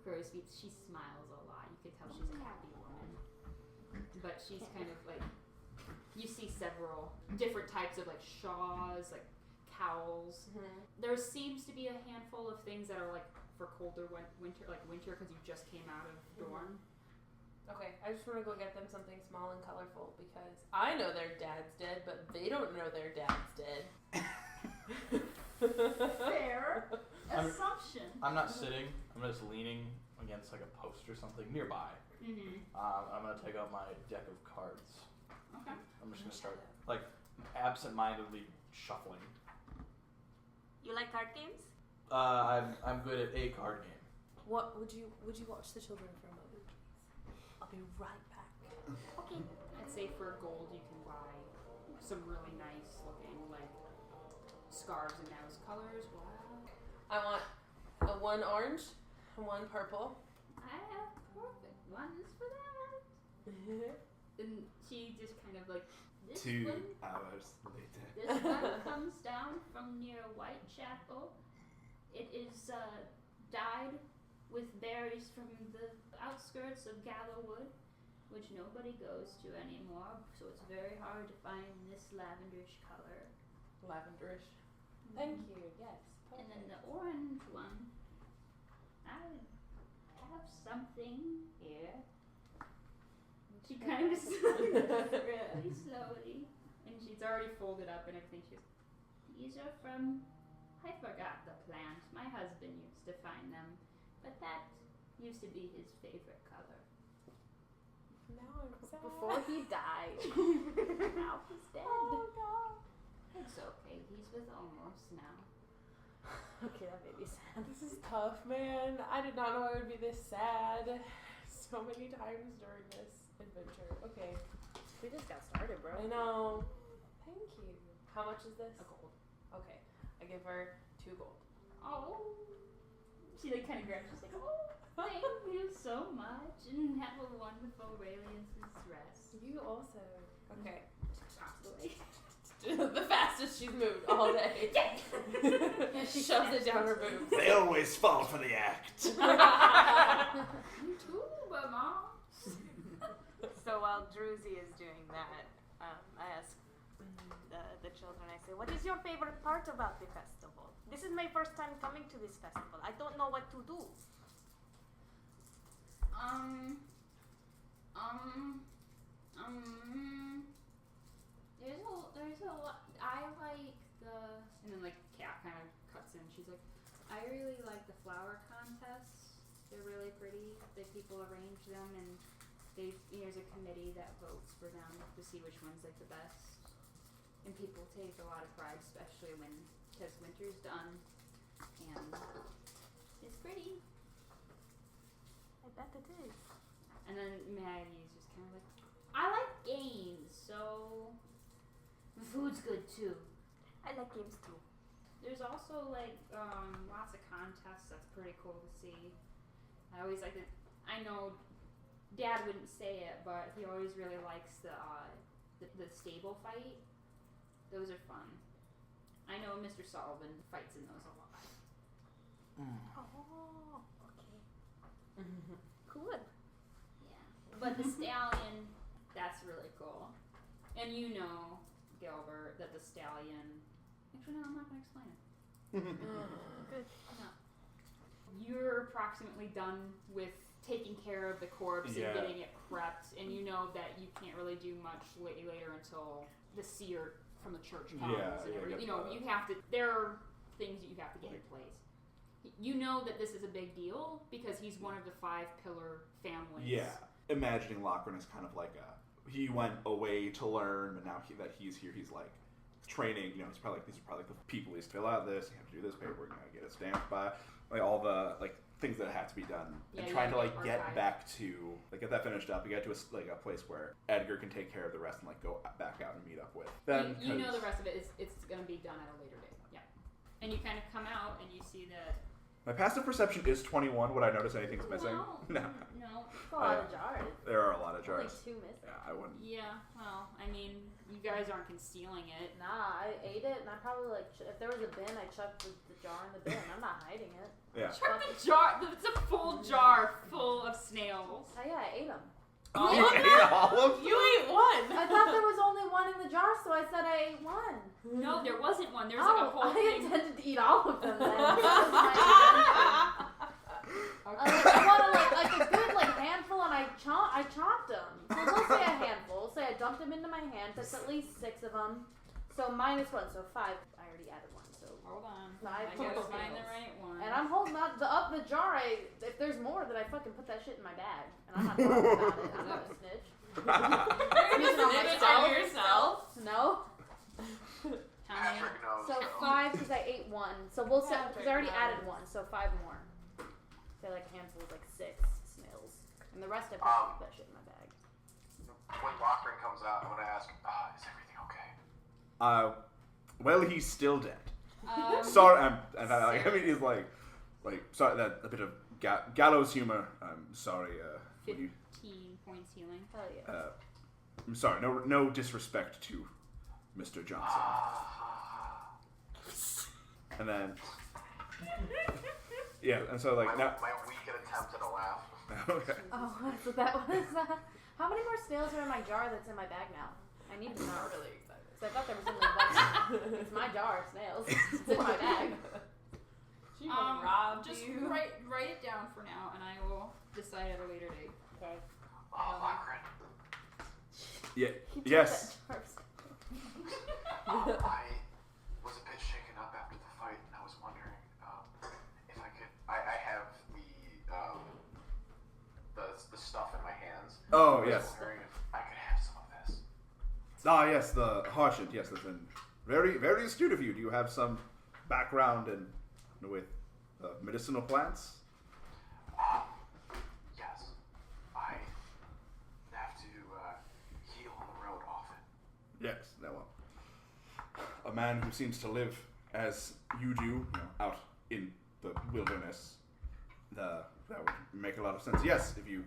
crow's feet. She smiles a lot. You could tell she's a happy woman. But she's kind of like You see several different types of like shawls, like cowls. There seems to be a handful of things that are like for colder winter, like winter because you just came out of Dorn. Okay, I just want to go get them something small and colorful because I know their dad's dead, but they don't know their dad's dead. Fair assumption. I'm not sitting. I'm just leaning against like a post or something nearby. I'm gonna take out my deck of cards. Okay. I'm just gonna start like absent-mindedly shuffling. You like card games? I'm good at a card game. What would you watch the children for a moment, please? I'll be right back. Okay. I'd say for gold you can buy some really nice looking like scarves in those colors. Wow. I want one orange and one purple. I have perfect ones for that. And she just kind of like this 2 one. hours later. This one comes down from near Whitechapel. It is dyed with berries from the outskirts of Gallowwood, which nobody goes to anymore, so it's very hard to find this lavenderish color. Lavenderish. Thank you. Yes. And then the orange one, I have something here. She kind of really slowly, and she's already folded up and everything. She goes, these are from, I forgot the plant. My husband used to find them, but that used to be his favorite color. Now I'm sad. Before he died. Now he's dead. Oh god. It's okay. He's with almost now. Okay, that made me sad. This is tough, man. I did not know I would be this sad so many times during this adventure. Okay. We just got started, bro. I know. Thank you. How much is this? A gold. Okay. I give her 2 gold. Oh. She like kind of grabs. She's like, oh, thank you so much, and have a wonderful Raelian's rest. You also. Okay. Chops away. The fastest she's moved all day. She shoves it down her boobs. They always fall for the act. You too, but mom. So while Druzy is doing that, I ask the children, I say, what is your favorite part about the festival? This is my first time coming to this festival. I don't know what to do. There's a lot. I like and then like Kat kind of cuts in. She's like, I really like the flower contests. They're really pretty. The people arrange them, and there's a committee that votes for them to see which one's like the best. And people take a lot of pride, especially because winter's done, and it's pretty. I bet it is. And then Maggie's just kind of like, I like games, so the food's good too. I like games too. There's also like lots of contests. That's pretty cool to see. I always like it. I know Dad wouldn't say it, but he always really likes the stable fight. Those are fun. I know Mr. Sullivan fights in those a lot. Oh, okay. Cool. Yeah. But the stallion, that's really cool. And you know, Gilbert, that the stallion... Actually, no, I'm not going to explain it. Good. No. You're approximately done with taking care of the corpse and getting it prepped, and you know that you can't really do much later until the seer from the church comes and everything. You know, you have to... There are things that you have to get in place. You know that this is a big deal because he's one of the 5 pillar families. Yeah. Imagining Lochran is kind of like he went away to learn, but now that he's here, he's like training. You know, these are probably like the people he's fill out this. You have to do this paperwork. You gotta get it stamped by like all the like things that have to be done. Yeah, and trying to like get archive. back to like get that finished up. You get to a place where Edgar can take care of the rest and like go back out and meet up with them. You know the rest of it is it's gonna be done at a later date. Yeah. And you kind of come out and you see that. My passive perception is 21. Would I notice anything's missing? No. A lot of jars. There are a lot of Only jars. 2 missing. Yeah, I wouldn't. Yeah, well, I mean, you guys aren't concealing it. Nah, I ate it, and I probably if there was a bin, I chucked the jar in the bin. I'm not hiding it. Yeah. Check the jar. It's a full jar full of snails. Oh yeah, I ate them. You ate all of them? You ate one. I thought there was only one in the jar, so I said I ate one. No, there wasn't one. There was like a whole I thing. intended to eat all of them then. That was my intention. I wanted like a good handful, and I chopped them. So let's say a handful. Say I dumped them into my hand. That's at least 6 of them. So minus 1, so 5. I already added 1, so Hold on. 5 I gotta total find the snails. right one. And I'm holding up the jar. If there's more, then I fucking put that shit in my bag, and I'm not talking about it. I'm not a snitch. You're gonna snitch on yourself? No. How many? Patrick knows. So 5 because I ate 1. So we'll say because I already added 1, so 5 more. Say like a handful is like 6 snails, and the rest I put that shit in my bag. When Lochran comes out, I'm gonna ask, is everything okay? Well, he's still dead. Sorry. I mean, he's like, sorry, that a bit of gallows humor. I'm sorry. 15 points healing. Hell yeah. I'm sorry. No disrespect to Mr. Johnson. And then, yeah, and so like now. My weak attempt at a laugh. Okay. Oh, so that was. How many more snails are in my jar that's in my bag now? I need to know. Not really excited. So I thought there was only one. It's my jar of snails. It's in my bag. She robbed Just you. write it down for now, and I will decide at a later date. Okay. Lochran. Yeah. He took Yes. that jar of snails. I was a bit shaken up after the fight, and I was wondering if I could. I have the stuff in my hands. Oh I yes. was wondering if I could have some of this. Ah yes, the Harshit. Yes, that's been very, very astute of you. Do you have some background with medicinal plants? Yes. I have to heal on the road often. Yes. No. A man who seems to live as you do, out in the wilderness, that would make a lot of sense. Yes, if you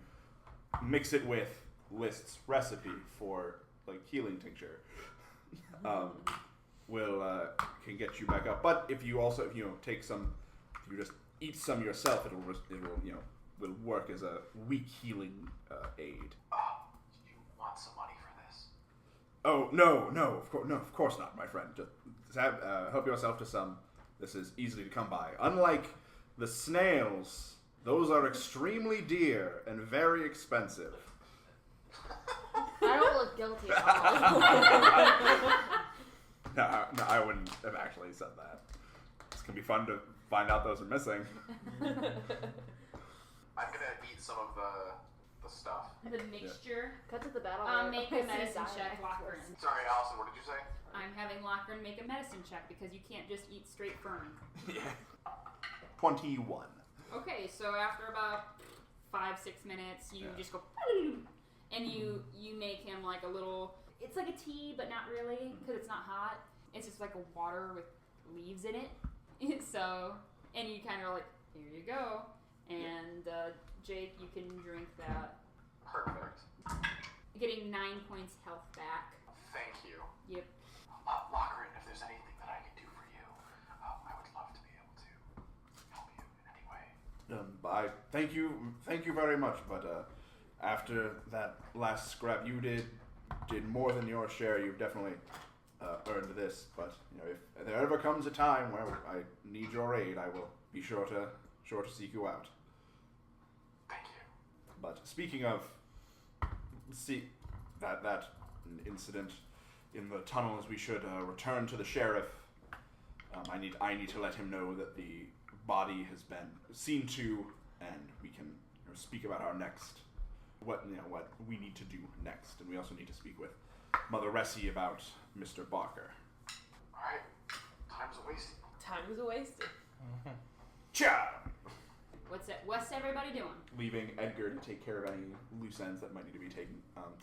mix it with List's recipe for healing tincture, can get you back up. But if you also take some, if you just eat some yourself, it will work as a weak healing aid. You want some money for this? Oh no, of course not, my friend. Just help yourself to some. This is easily to come by. Unlike the snails, those are extremely dear and very expensive. I don't look guilty at all. No, I wouldn't have actually said that. It's gonna be fun to find out those are missing. I'm gonna eat some of the stuff. The mixture. Cut to the battle. Make a medicine check, Lochran. Sorry, Allison, what did you say? I'm having Lochran make a medicine check because you can't just eat straight fern. Yeah. 21. Okay, so after about 5-6 minutes, you just go, and you make him like a little. It's like a tea, but not really because it's not hot. It's just like a water with leaves in it. So, and you kind of like, here you go, and Jake, you can drink that. Perfect. Getting 9 points health back. Thank you. Yep. Lochran, if there's anything that I can do for you, I would love to be able to help you in any way. I thank you very much. But after that last scrap, you did more than your share. You've definitely earned this. But if there ever comes a time where I need your aid, I will be sure to seek you out. Thank you. But speaking of, that incident in the tunnels, we should return to the sheriff. I need to let him know that the body has been seen to, and we can speak about our next, what we need to do next, and we also need to speak with Mother Ressie about Mr. Barker. All right. Time's a wasted. Time was wasted. Ciao! What's everybody doing? Leaving Edgar to take care of any loose ends that might need to be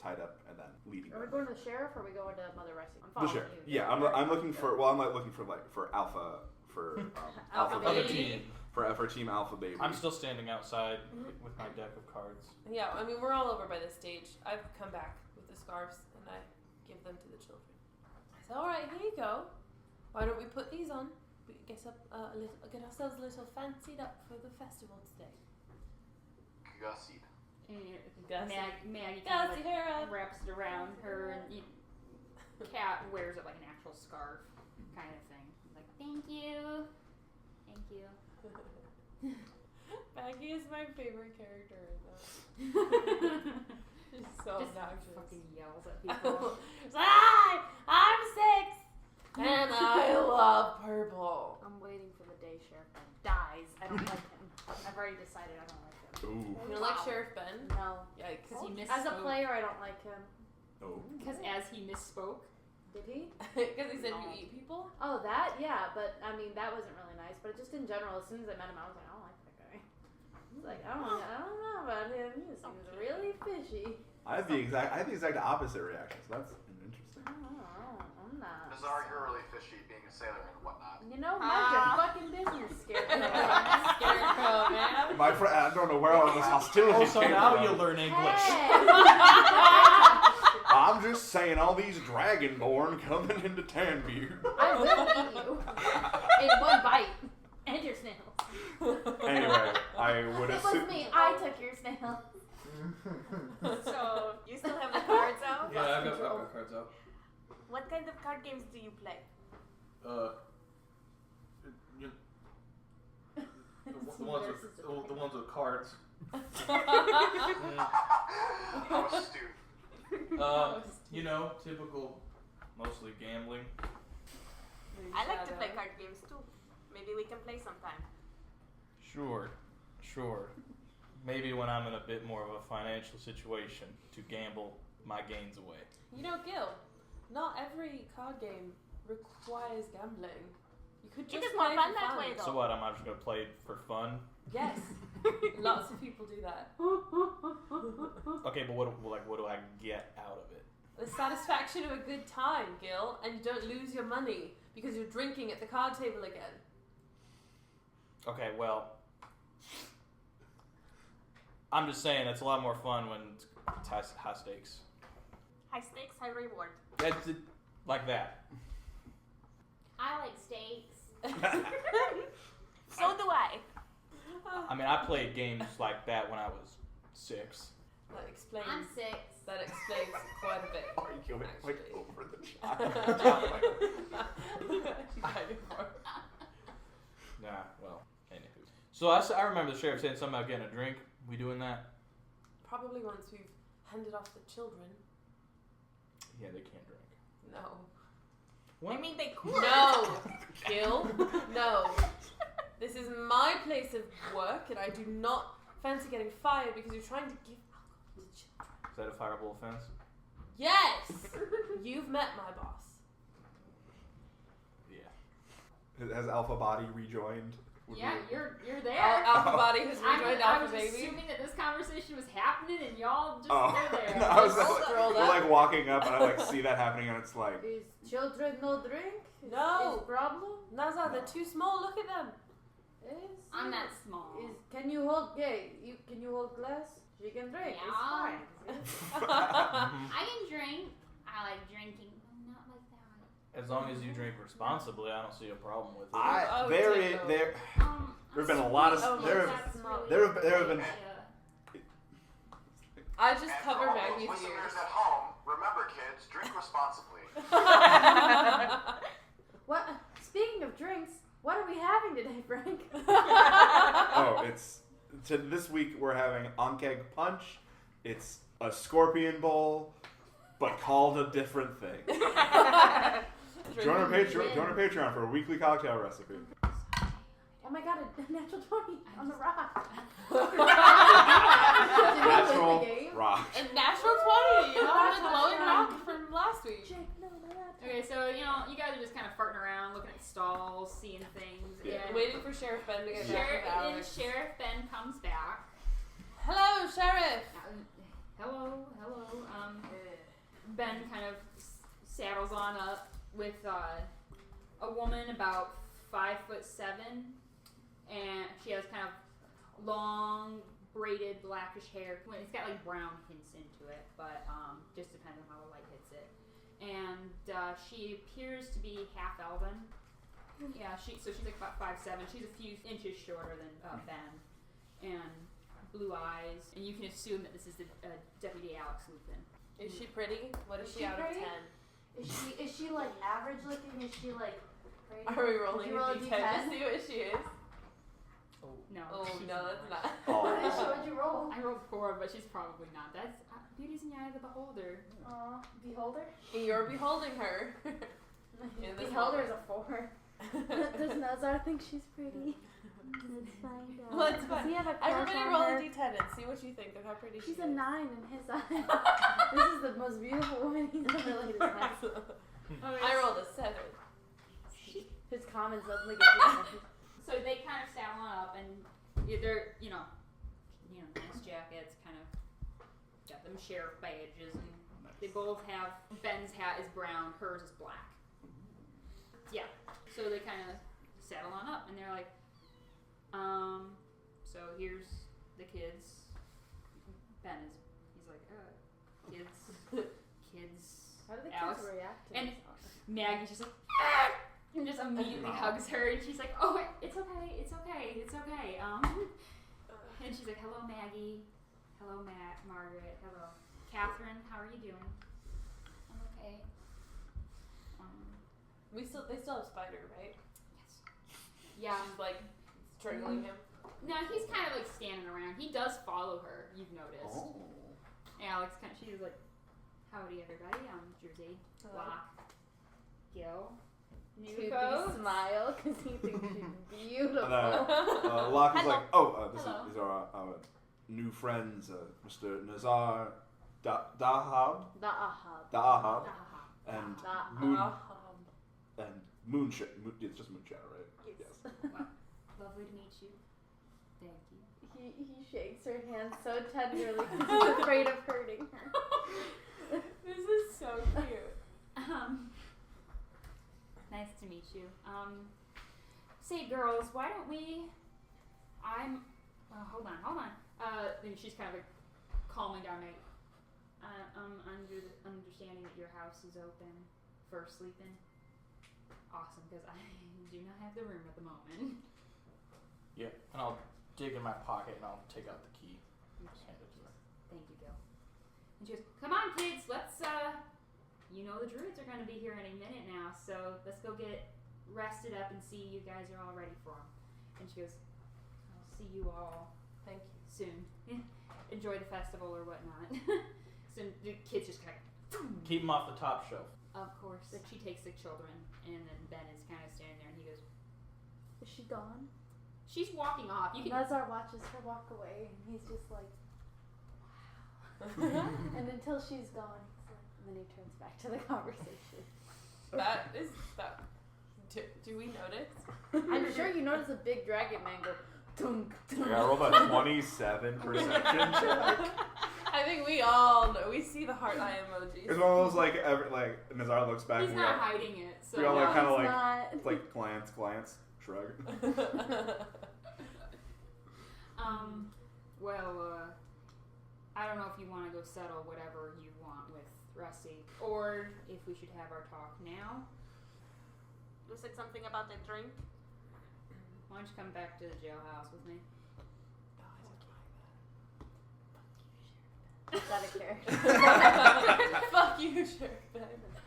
tied up, and then leaving. Are we going to the sheriff or are we going to Mother Ressie? I'm The following sheriff. you. Yeah, I'm looking for. Well, I'm not looking for Alpha Alpha Other Baby. team. for Team Alpha Baby. I'm still standing outside with my deck of cards. Yeah, I mean, we're all over by this stage. I've come back with the scarves, and I give them to the children. I said, all right, here you go. Why don't we put these on? We get ourselves a little fancied up for the festival today. Gussie. And Maggie Gussie, her up. wraps it around her, and Cat wears it like an actual scarf kind of thing. Like, thank you. Maggie is my favorite character in this. She's so Just obnoxious. fucking yells at people. Hi, I'm 6, and I love purple. I'm waiting for the day Sheriff Ben dies. I don't like him. I've already decided I don't like him. Ooh. You don't like Sheriff Ben? No. Yikes. Because he As a misspoke. player, I don't like him. Oh. Because as he misspoke. Did he? Because he said No. you eat people? Oh, that? Yeah, but I mean, that wasn't really nice. But just in general, as soon as I met him, I was like, I don't like that guy. It's like, I don't know about him. He seems really fishy. I have the exact opposite reaction. So that's interesting. I don't know. I'm not. Nazar, you're really fishy being a sailor and whatnot. You know, mind your fucking business, Scarecrow. Scarecrow, man. My friend, I don't know where all this hostility Also, came now from. you learn English. I'm just saying, all these dragonborn coming into Tanbutte. I will eat you in one bite. And your snails. Anyway, I would It was assume. me. I took your snail. So, you still have the cards out? Yeah, I've got cards out. What kind of card games do you play? The ones with cards. How astute. You know, typical, mostly gambling. I like to play card games too. Maybe we can play sometime. Sure. Maybe when I'm in a bit more of a financial situation to gamble my gains away. You know, Gil, not every card game requires gambling. You could just It is play more fun for that way, though. So what? I'm just gonna play it for fun. Yes. Lots of people do that. Okay, but what do I get out of it? The satisfaction of a good time, Gil, and you don't lose your money because you're drinking at the card table again. Okay, well, I'm just saying it's a lot more fun when it's high stakes. High stakes, high reward. That's it, like that. I like steaks. So do I. I mean, I played games like that when I was 6. That explains. I'm 6. That explains quite a bit. Are you going like Actually. over the child? Nah, well, anywho. So I remember the sheriff saying something about getting a drink. We doing that? Probably once we've handed off the children. Yeah, they can't drink. No. What? I mean, they could. No, Gil. No. This is my place of work, and I do not fancy getting fired because you're trying to give alcohol to children. Is that a fireable offense? Yes! You've met my boss. Yeah. Has Alpha Body rejoined? Yeah, you're there. Alpha Body has I rejoined was Alpha Baby. assuming that this conversation was happening and y'all just Oh, were there. no, I was Just like, scroll we're up. like walking up and I like see that happening and it's like, Is children no drink? No. Is problem? Nazar, they're too small. Look at them. Is I'm not small. Can you hold can you hold glass? She can drink. Yeah. It's fine. I can drink. I like drinking. I'm not like that. As long as you drink responsibly, I don't see a problem with it. Oh, there There have been a lot of Oh, there that's have really there have been yeah. I just And for cover all those Maggie's listeners ears. at home, remember kids, drink responsibly. What? Speaking of drinks, what are we having today, Frank? Oh, this week we're having Ankeg Punch. It's a scorpion bowl, but called a different thing. Join our Patreon for a weekly cocktail recipe. Oh my god, a natural 20 on the rock. Natural Did we win the game? rock. A natural 20. You know, the glowing rock from last week. Jake, no, not Okay, so you guys are just kind of farting around, looking at stalls, seeing things. Yeah. And Waiting for Sheriff Ben to get back with Then Alex. Sheriff Ben comes back. Hello, Sheriff. Hello. Ben kind of saddles on up with a woman about 5'7", and she has kind of long braided blackish hair. Well, it's got like brown hints into it, but just depends on how the light hits it. And she appears to be half elven. So she's like about 5'7". She's a few inches shorter than Ben, and blue eyes, and you can assume that this is the Deputy Alex Lupin. Is she pretty? What is Is she she out pretty? of 10? Is she like average looking? Is she like pretty? Are we rolling Did you roll a d10 to see what she is? No. Oh, she's no, not. that's not. What'd you roll? I rolled 4, but she's probably not. That's beauty's in the eye of the beholder. Beholder? You're beholding her. this Beholder is a 4. Does Nazar think she's pretty? Let's find out. Well, it's Does fine. he have a crush Everybody on roll her? a d10 and see what you think of how pretty She's she a is. 9 in his eyes. This is the most beautiful woman he's ever laid his eyes on. I rolled a 7. His comments suddenly get too So they kind of saddle up, and they're nice jackets, kind of got them sheriff badges, and they both have Ben's hat is brown, hers is black. Yeah. So they kind of saddle on up, and they're like, so here's the kids. Ben is, he's like, kids. How do the Alex. kids react to And this? Maggie's just like, ah! And just immediately hugs her, and she's like, oh, it's okay, it's okay, it's okay. And she's like, hello, Maggie. Hello, Margaret. Hello. Catherine, how are you doing? I'm okay. They still have Spider, right? Yes. Yeah. She's like strangling him. No, he's kind of like standing around. He does follow her, you've noticed. Oh. Alex, she's like, howdy, everybody. I'm Jersey. Locke. Gil. New Toothy folks. smile because he thinks she's beautiful. And Locke is Hello. like, Hello. these are our new friends, Mr. Nazar Dahab, Da'ahab. and Uh-huh. Moonshot. It's just Moonshot, right? Yes. Well, lovely to meet you. Thank you. He shakes her hand so tenderly because he's afraid of hurting her. This is so cute. Nice to meet you. Say, girls, why don't we? Hold on. Then she's kind of like calming down. I'm under the understanding that your house is open for sleeping. Awesome, because I do not have the room at the moment. Yeah, and I'll dig in my pocket and I'll take out the key. Just hand it to her. Thank you, Gil. And she goes, come on, kids, let's, you know the Druids are going to be here any minute now, so let's go get rested up and see you guys are all ready for them. And she goes, I'll see you all Thank you. soon. Enjoy the festival or whatnot. So the kids just kind of, Keep them off the top shelf. of course. Then she takes the children, and then Ben is kind of standing there, and he goes, Is she gone? she's walking off. You can, Nazar watches her walk away and he's just like, wow. And until she's gone, he's like, and then he turns back to the conversation. That is that. Do we notice? I'm sure you notice a big dragon man go, dunk, dunk. Yeah, I rolled a 27 perception check. I think we all know. We see the heart eye emojis. It's one of those like Nazar looks back. he's and we not all, hiding it. So we all like No, kind of he's like not. it's like glance, shrug. I don't know if you want to go settle whatever you want with Ressie, or if we should have our talk now. You said something about the drink. Why don't you come back to the jailhouse with me? Is that a character? Fuck you, sure.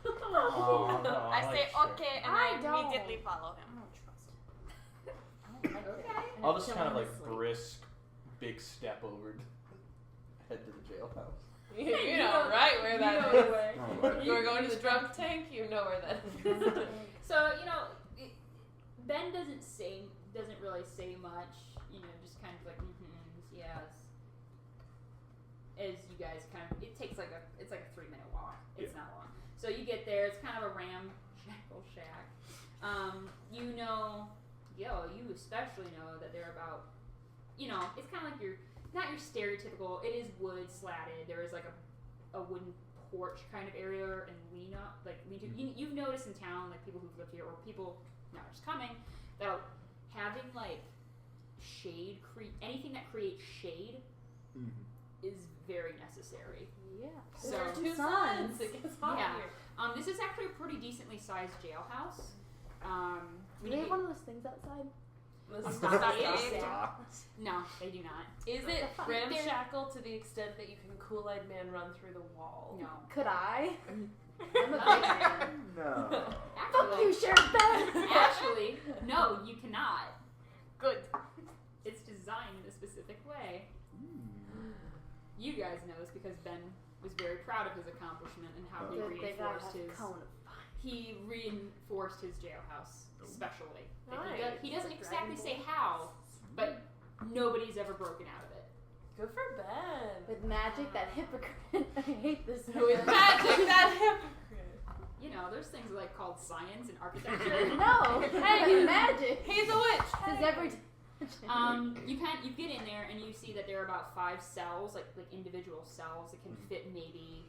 Oh, no, I say like okay, and I I don't. immediately follow I him. don't trust him. I don't like it. I'll just Kill kind of him like asleep. brisk, big step over to head to the jailhouse. You know right where that know is. the way. You're going to the drunk tank. You know where that is. So Ben doesn't really say much. Just kind of like yes. As you guys it takes it's like a 3-minute walk. It's not long. So you get there. It's kind of a ramshackle shack. Gil, you especially know that they're about. It's kind of like not your stereotypical. It is wood slatted. There is like a wooden porch kind of area and lean-to. You've noticed in town, like people who've lived here or people now just coming, that having like shade, anything that creates shade is very necessary. Yeah. So There are two suns. It gets hot Yeah. here. This is actually a pretty decently sized jailhouse. Do they have one of those things outside? The Stockade? Stocks. No, they do not. Is it fuck? ramshackle to the extent that you can Kool-Aid Man run through the wall? No. Could I? I'm a big man. No. Fuck you, Sheriff Ben! Actually, no, you cannot. Good. It's designed in a specific way. You guys know this because Ben was very proud of his accomplishment and how he Good, they gotta reinforced have his. cone of fire. He reinforced his jailhouse specially. That he, Nice. he doesn't Like exactly Dragon say how, but nobody's ever broken out of it. Good for Ben. With magic, that hypocrite. I hate this. With man. magic, that hypocrite. You know, there's things like called science and architecture. No, Hey, hey, magic. He's a witch. Says Hey. every. You get in there and you see that there are about 5 cells, like individual cells that can fit maybe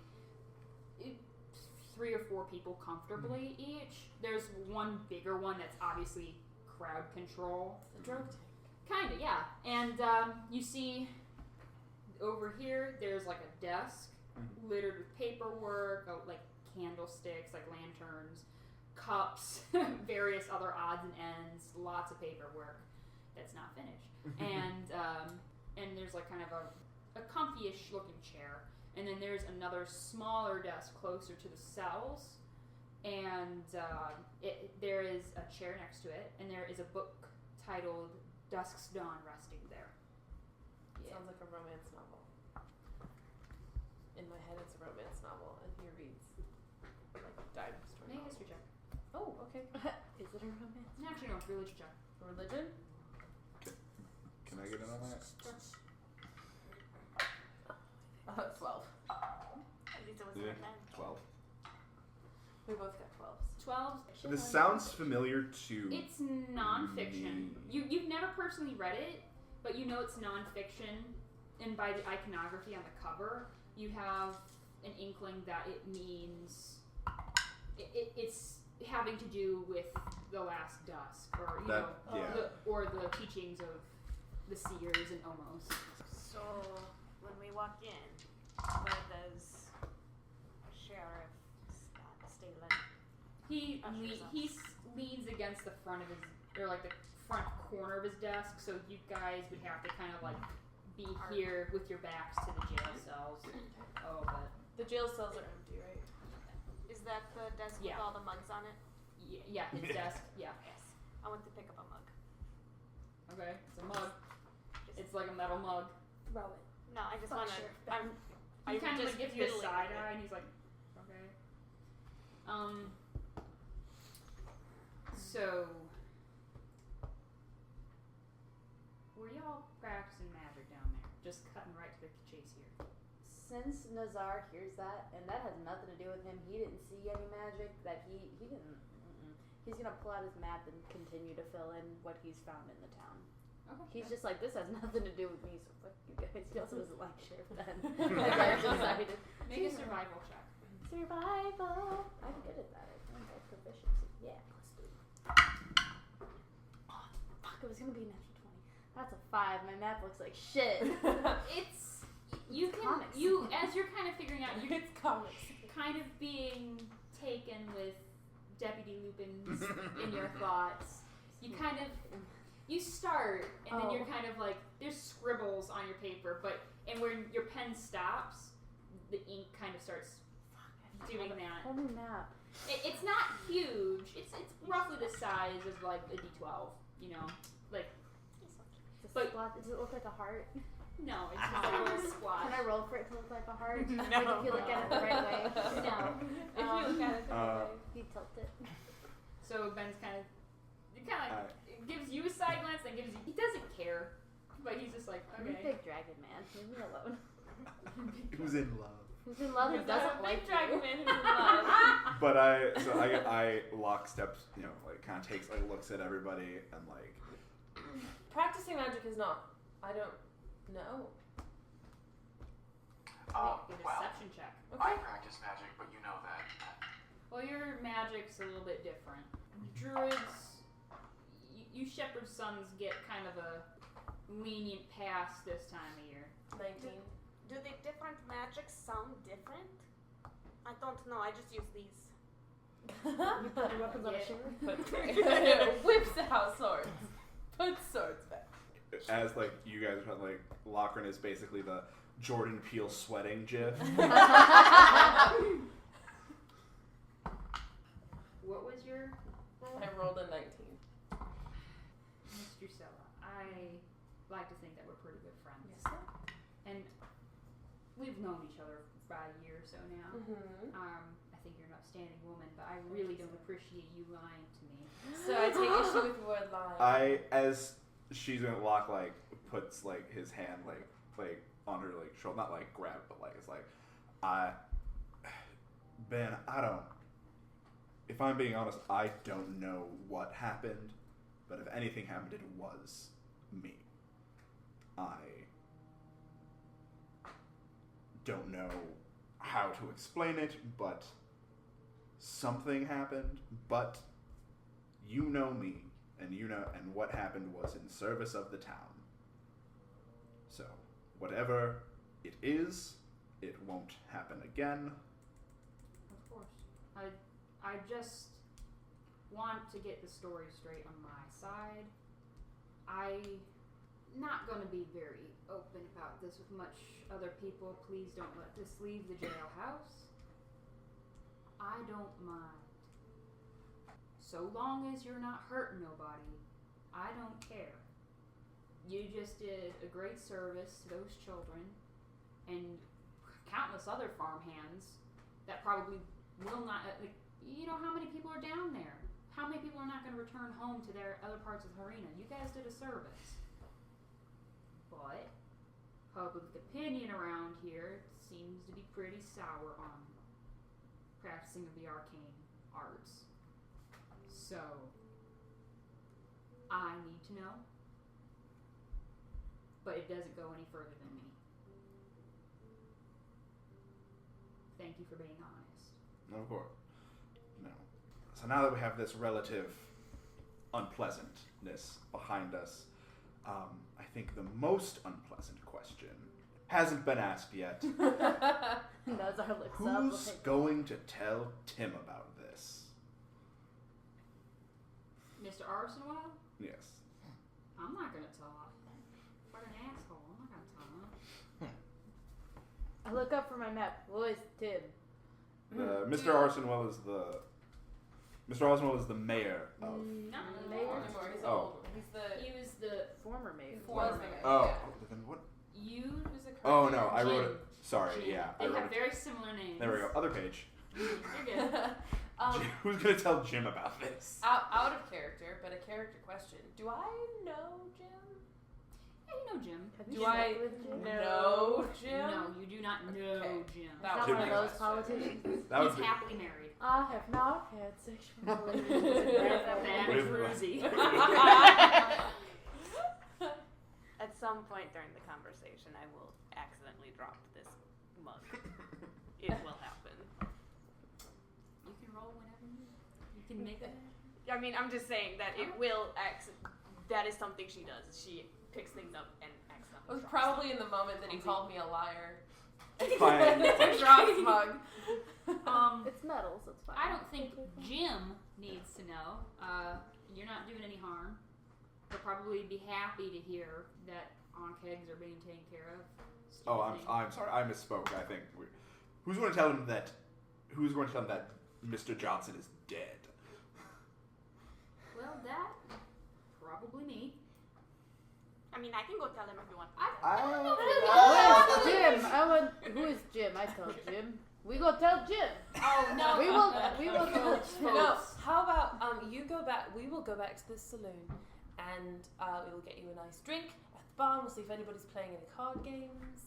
3 or 4 people comfortably each. There's one bigger one that's obviously crowd control. The drug tank. Kinda, yeah. And you see over here, there's like a desk littered with paperwork, like candlesticks, like lanterns, cups, various other odds and ends, lots of paperwork that's not finished. And there's like kind of a comfy-ish looking chair. And then there's another smaller desk closer to the cells. And there is a chair next to it. And there is a book titled Dusk's Dawn resting there. Sounds like a romance novel. In my head, it's a romance novel, and he reads like dime story. Make a novels. history check. Oh, okay. Is it a romance? Actually, no, religion check. Religion? Can I get in on that? 12. At least it was Yeah. my time. 12. We both got 12s. 12. This sounds familiar to. It's nonfiction. Me. You've never personally read it, but you know it's nonfiction, and by the iconography on the cover, you have an inkling that it means it's having to do with the last dusk, or you know, or the teachings of the seers and omos. So when we walk in, where does Sheriff Stalen? He Ushers us. he leans against the front of his, or like the front corner of his desk, so you guys would have to kind of like be here with your backs to the jail cells. Oh, but The jail cells are empty, right? Is that the desk Yeah. with all the mugs on it? yeah, his desk, yeah. Yes. I want to pick up a mug. Okay, it's a mug. Just, It's like a metal mug. Throw it. no, I just Fuck want to. Sheriff I'm. He kind of just like gives you a fiddling side with it. eye, and he's like, okay. So were y'all practicing magic down there? Just cutting right to the chase here. Since Nazar hears that, and that has nothing to do with him, he didn't see any magic, that he didn't. He's gonna pull out his map and continue to fill in what he's found in the town. Okay. He's just like, this has nothing to do with me, so fuck you guys. He also doesn't like Sheriff Ben. I've decided. Make a survival check. Survival. I'm good at that. I think that's proficiency. Yeah, let's do it. Oh, fuck, it was gonna be an extra 20. That's a 5. My map looks like shit. It's you can comics. you as you're kind of figuring out you're It's comics. kind of being taken with Deputy Lupin's in your thoughts. You kind of you start and then you're kind of like there's scribbles on your paper, but and when your pen stops, the ink kind of starts doing that. Whole new map. It's not huge. It's roughly the size of like a D12. You know, like It's a But- splot. Does it look like a heart? no, it's just like a little squat. Can I roll for it to look like a heart? No. Like if you look at it the right way. No. If you look at it the right way. You tilt it. So Ben's kind of gives you a side glance, then gives you. He doesn't care, but he's just like, I'm a okay. big dragon man. Leave me alone. Who's in love? Who's in love and doesn't like Big dragon you? man who's in love. But I lockstep, like kind of takes, like looks at everybody and like. Practicing magic is not. I don't know. Make a Well, deception check. I practice magic, but you know that. Well, your magic's a little bit different. Druids, you shepherd sons get kind of a lenient pass this time of year. 19. Do the different magics sound different? I don't know. I just use these. You put your weapons on a Yeah. shiver? Whips out swords. Put swords back. As like you guys are like Lochran is basically the Jordan Peele sweating gif. What was your roll? I rolled a 19. Miss Drusilla, I like to think that we're pretty good friends. Yes, sir. And we've known each other for about a year or so now. Mm-hmm. I think you're an upstanding woman, but I really don't appreciate you lying to me. So I take issue with the word lying. As she's gonna Locke like puts like his hand like on her like shoulder, not like grab, but like it's like Ben, I don't. If I'm being honest, I don't know what happened, but if anything happened, it was me. I don't know how to explain it, but something happened. But you know me, and you know, and what happened was in service of the town. So, whatever it is, it won't happen again. Of course. I just want to get the story straight on my side. I'm not going to be very open about this with much other people. Please don't let this leave the jailhouse. I don't mind. So long as you're not hurting nobody, I don't care. You just did a great service to those children and countless other farmhands that probably will not, you know how many people are down there? How many people are not going to return home to their other parts of the arena? You guys did a service. But public opinion around here seems to be pretty sour on practicing of the arcane arts. So, I need to know. But it doesn't go any further than me. Thank you for being honest. Of course. No. So now that we have this relative unpleasantness behind us, I think the most unpleasant question hasn't been asked yet. Nazar looks Who's up. going to tell Tim about this? Mr. Arsenwell? Yes. I'm not going to talk. What an asshole. I'm not going to talk. I look up from my map. Who is Tim? Mr. Arsenwell is the mayor of. Not Mayor? anymore. Anymore, he's Oh. old. He's the. He was the Former mayor. Was the mayor. mayor. Oh, Yeah. then what? you. Who's the current Oh no, mayor? I wrote Jim. it. Sorry, Jim. yeah, They I wrote have it. very similar names. There we go. Other page. You're good. Who's gonna tell Jim about this? Out of character, but a character question. Do I know Jim? Yeah, you know Jim. Have you Do I slept with Jim? know Jim? No, you do not know Okay. Jim. That Not Jim one of knows. those politicians. That was He's the, happily married. I have not had sexual relations. That What is is Rosie. At some point during the conversation, I will accidentally drop this mug. It will happen. You can roll whenever you can make it. I mean, I'm just saying that it will that is something she does. She picks things up and accidentally It was drops probably in the moment that he called me a liar. Fine. Drops mug. It's metal, so it's fine. I don't think Jim needs to know. You're not doing any harm. He'll probably be happy to hear that on-kegs are being taken care of. Oh, I'm sorry. I misspoke. I think. Who's going to tell him that? Who's going to tell him that Mr. Johnson is dead? Well, that probably me. I mean, I can go tell him if you want. Jim, who is Jim? I told Jim. We go tell Jim. Oh no, We will tell Jim. No, how about you go back? We will go back to the saloon, and we will get you a nice drink at the bar. We'll see if anybody's playing any card games,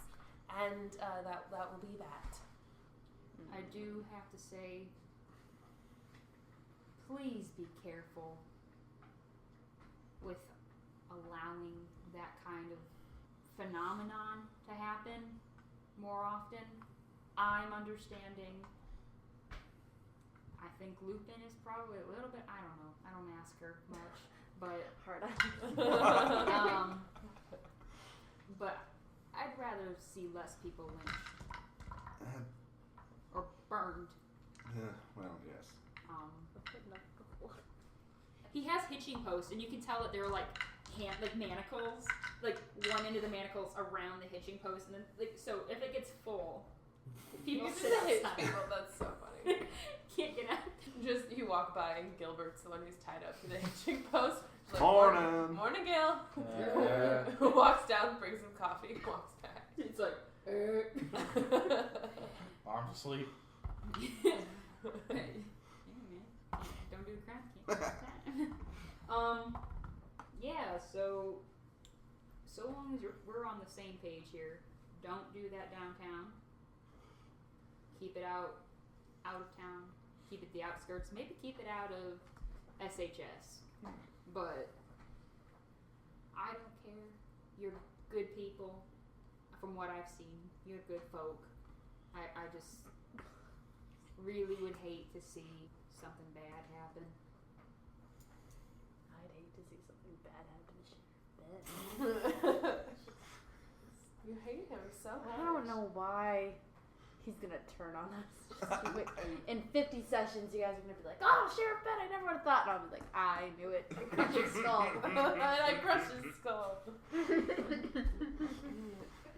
and that will be that. I do have to say, please be careful with allowing that kind of phenomenon to happen more often. I'm understanding. I think Lupin is probably a little bit, I don't know, I don't ask her much, but Hard but I'd rather see less people lynched or burned. Well, yes. He has hitching posts, and you can tell that they're like manacles, like one end of the manacles around the hitching post, and then so if it gets full, people sit outside. People, that's so funny. Can't get out. Just you walk by and Gilbert's the one who's tied up to the hitching post. She's like, Morning. Morning, Gil. Yeah. Walks down, brings him coffee, walks back. It's like, Arms asleep. hey, man. Don't do the crap. Can't do that. Yeah. So long as we're on the same page here, don't do that downtown. Keep it out of town. Keep it the outskirts. Maybe keep it out of SHS. But I don't care. You're good people. From what I've seen, you're good folk. I just really would hate to see something bad happen. I'd hate to see something bad happen. You hate him so much. I don't know why he's gonna turn on us. Just wait. In 50 sessions, you guys are gonna be like, "Oh, Sheriff Ben, I never would have thought," and I'll be like, "I knew it." Crush his skull. And I crush his skull.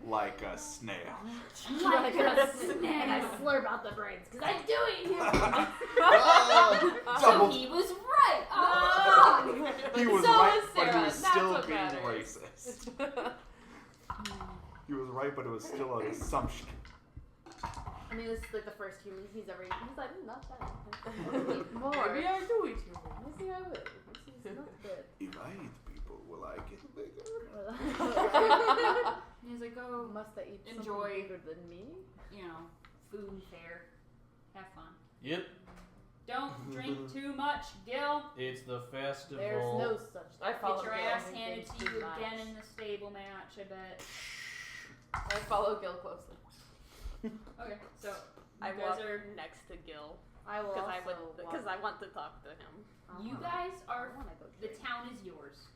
Like a snail. Like a snail. And I slurp out the brains because I'm doing it. So he was right. Oh. He was So right, is but he Sarah. was That's still what being matters. racist. He was right, but it was still an assumption. I mean, this is like the first human he's ever eaten. He's like, not bad. More. Maybe I do eat you. Maybe I will. This is not good. If I eat people, will I get bigger? He's like, oh, Must I eat Enjoy. something bigger than me? Food fair. Have fun. Yep. Don't drink too much, Gil. It's the festival. There's no such thing. I follow Get your Gil. ass Gil. handed to Too you much. again in the stable match, I bet. I follow Gil closely. Okay, so I you walk guys are. next to Gil I will because I want to talk to him. You guys are. I wanna go The drink. town is yours.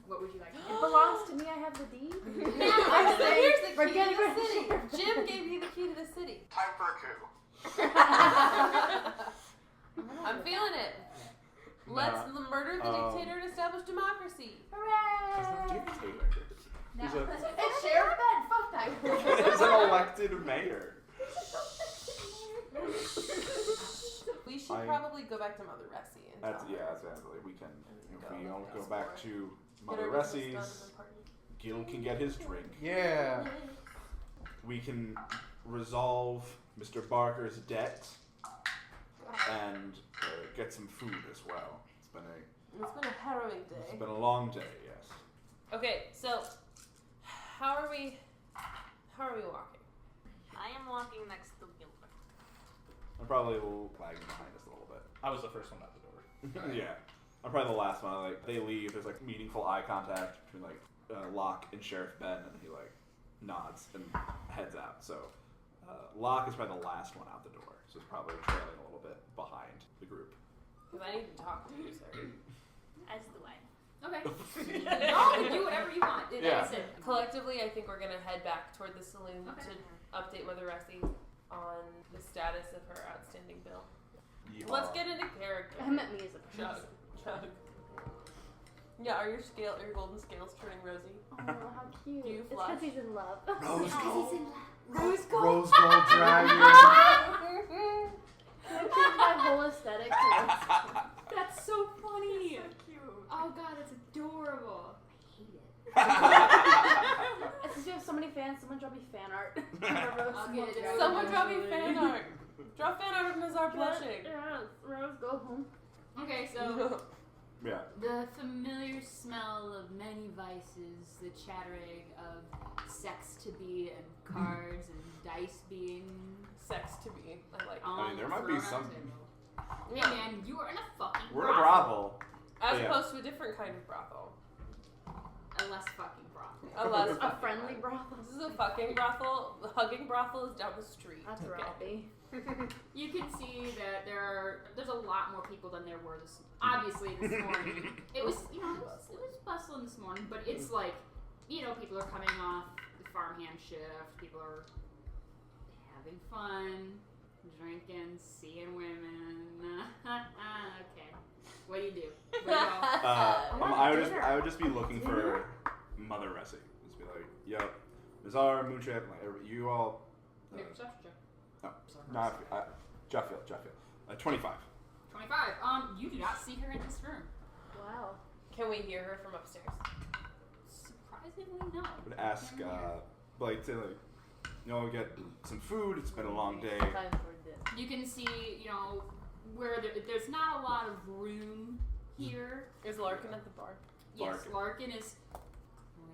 What would you like to do? It belongs to me. I have the deed. I'm saying, here's the we're key getting to the rid of city. Sheriff. Jim gave you the key to the city. Time for a coup. I'm feeling it. Let's murder the dictator and establish democracy. Hooray! He's It's Sheriff Ben. Fuck that. He's an elected mayor. We should I- probably go back to Mother Ressie. And That's tell her. exactly. We can. If we Go all go explore back it. to Get Mother our business done Ressie's, and then party. Gil can get his drink. Yeah. We can resolve Mr. Barker's debt and get some food as well. It's It's been a harrowing day. been a long day. Yes. Okay, so how are we walking? I am walking next to Gilbert. I'm probably a little lagging behind us a little bit. I was the first one out the door. Yeah. I'm probably the last one. Like they leave, there's like meaningful eye contact between like Locke and Sheriff Ben, and he like nods and heads out. So Locke is probably the last one out the door, so it's probably trailing a little bit behind the group. Because I need to talk to you, sir. As do I. Okay. Y'all can do whatever you want. Yeah. That's it. Collectively, I think we're gonna head back toward the saloon Okay. to update Mother Ressie on the status of her outstanding bill. Let's get into character. I meant me as a Chug, chug. Yeah, are your golden scales turning rosy? Oh, how cute. Do you It's flush? because he's in love. Rose gold. Rose Rose gold dragon. Can I change my whole aesthetic to this? That's so funny. So cute. Oh god, it's adorable. It's because we have so many fans. Someone draw me fan art. of a rose I'll gold get it. dragon. Someone draw me fan art. Draw fan art of Nazar blushing. Yes, Rose, go home. Okay, so Yeah. the familiar smell of many vices, the chattering of sex to be and cards and dice being Sex to be. I like it. on I mean, there might be thrown on some- the table. Hey man, you are in a fucking We're in a brothel. As Yeah. opposed to a different kind of brothel. A less fucking brothel. A less A fucking friendly brothel. brothel. This is a fucking brothel. The hugging brothel is down the street. That's where I'll be. You can see that there's a lot more people than there were obviously this morning. It was it was bustling this morning, but it's like, people are coming off the farmhand shift, people are having fun, drinking, seeing women. Okay. What do you do? What do y'all? I would just be looking for Mother Ressie. Just be like, yo, Nazar, Moonship, like you all. Make a perception check. No, not Jeffield. 25. 25. You do not see her in this room. Wow. Can we hear her from upstairs? Surprisingly, no. I would ask, like, to like, get some food. It's been a long day. Time for this. You can see, where there's not a lot of room here. Is Larkin at the bar? Yes, Larkin is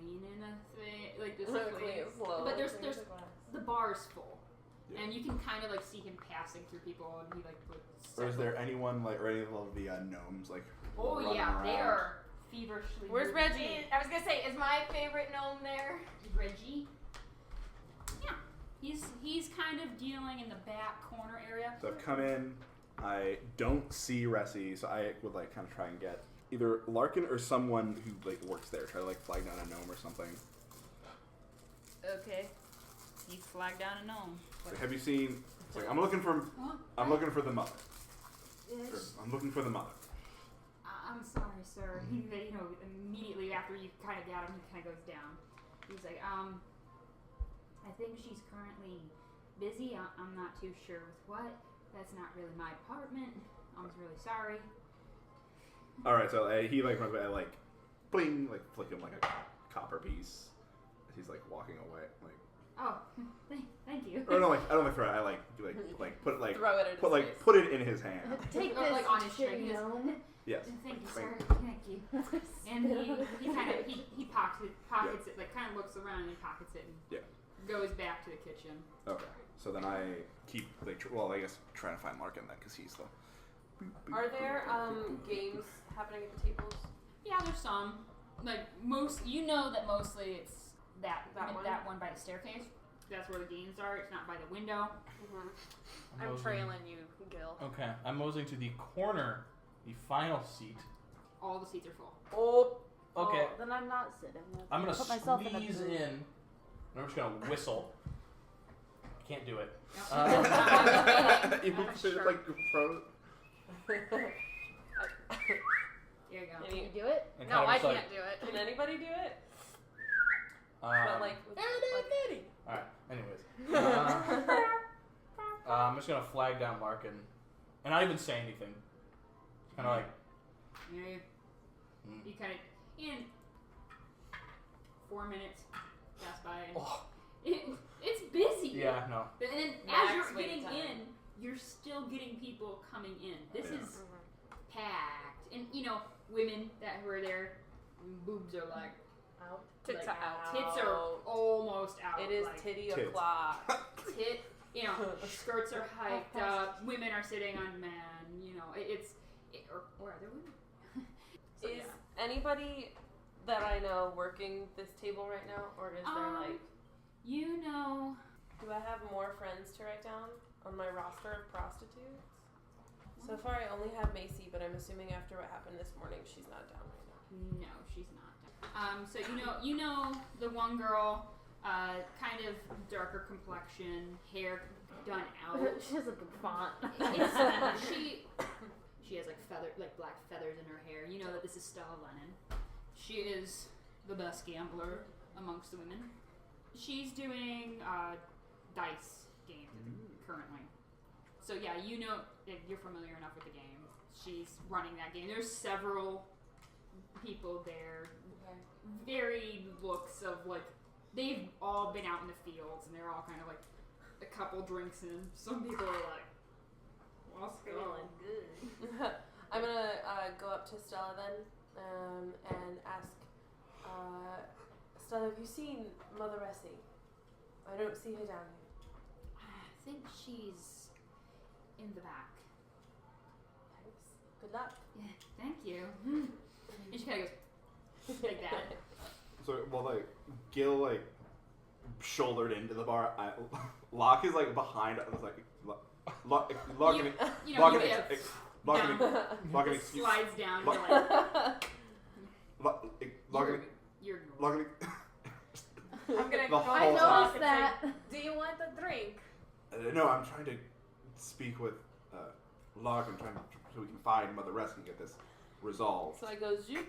cleaning a thing, like just Clean slow. But there's the bar's full, and you can kind of like see him passing through people, and he like puts. Or is there anyone like, or any of the gnomes like? Oh running yeah, around? they are feverishly. Where's moving. Reggie? I was gonna say, is my favorite gnome there? Reggie? Yeah, he's kind of dealing in the back corner area. So I've come in. I don't see Ressie, so I would like kind of try and get either Larkin or someone who like works there. Try to like flag down a gnome or something. Okay, he flagged down a gnome. So have you seen? It's like I'm looking for the mother. Or, I'm looking for the mother. I'm sorry, sir. He, immediately after you kind of got him, he kind of goes down. He's like, I think she's currently busy. I'm not too sure with what. That's not really my apartment. I'm really sorry. All right, so he like runs away, like, bling, like flick him like a copper piece. He's like walking away, like. Oh, thank you. Or no, like I don't like throw it. I like do like put like throw it in put his like face. put it in his hand. Take Or, this, like, on his shitty string. gnome. Yes. Thank you, sir. Thank you. And he kind of he pockets it, like kind of looks around and he pockets it and goes back to the kitchen. Okay. So then I keep like I guess trying to find Larkin then because he's the. Are there games happening at the tables? Yeah, there's some. Like that mostly it's that one by the staircase. That's where the games are. It's not by the window. I'm trailing you, Gil. Okay, I'm mosing to the corner, the final seat. All the seats are full. Oh. Okay, Oh, then I'm not sitting. I'm gonna put myself in a squeeze booth. in, and I'm just gonna whistle. I can't do it. You should like throw. Here you go. Can you do it? And No, kind of I just, like, can't do it. Can anybody do it? But like, with, all right. Anyways, I'm just gonna flag down Larkin, and not even say anything. Kind of like. You kind of in 4 minutes pass by and it's busy. Yeah, no. But then Max as you're wait getting time. in, you're still getting people coming in. This is packed, and women that were there, boobs are like Out. Tits like, are out. Tits are almost out. it is like, titty Tits. o'clock. Skirts are hiked up. Women are sitting on men. Or are there women? So, Is anybody that I know working this table right now, or is there like? Do I have more friends to write down on my roster of prostitutes? So far, I only have Macy, but I'm assuming after what happened this morning, she's not down right now. No, she's not. So the one girl, kind of darker complexion, hair done out. She has a good font. She has like black feathers in her hair. You know that this is Stella Lennon. She is the best gambler amongst the women. She's doing dice games currently. So yeah, you're familiar enough with the game. She's running that game. There's several people there. Very looks of like they've all been out in the fields and they're all kind of like a couple drinks in. Some people are like, let's go. Feeling good. I'm gonna go up to Stella then and ask, Stella, have you seen Mother Ressie? I don't see her down here. I think she's in the back. Thanks. Good luck. Yeah, thank you. And she kind of goes like that. So Gil like shouldered into the bar. Locke is like behind. I was like, Larkin. Slides down. You're I'm gonna go The to whole I time. noticed that. Do you want a drink? No, I'm trying to speak with Larkin, trying to so we can find Mother Ressie and get this Resolved. So I go zoop,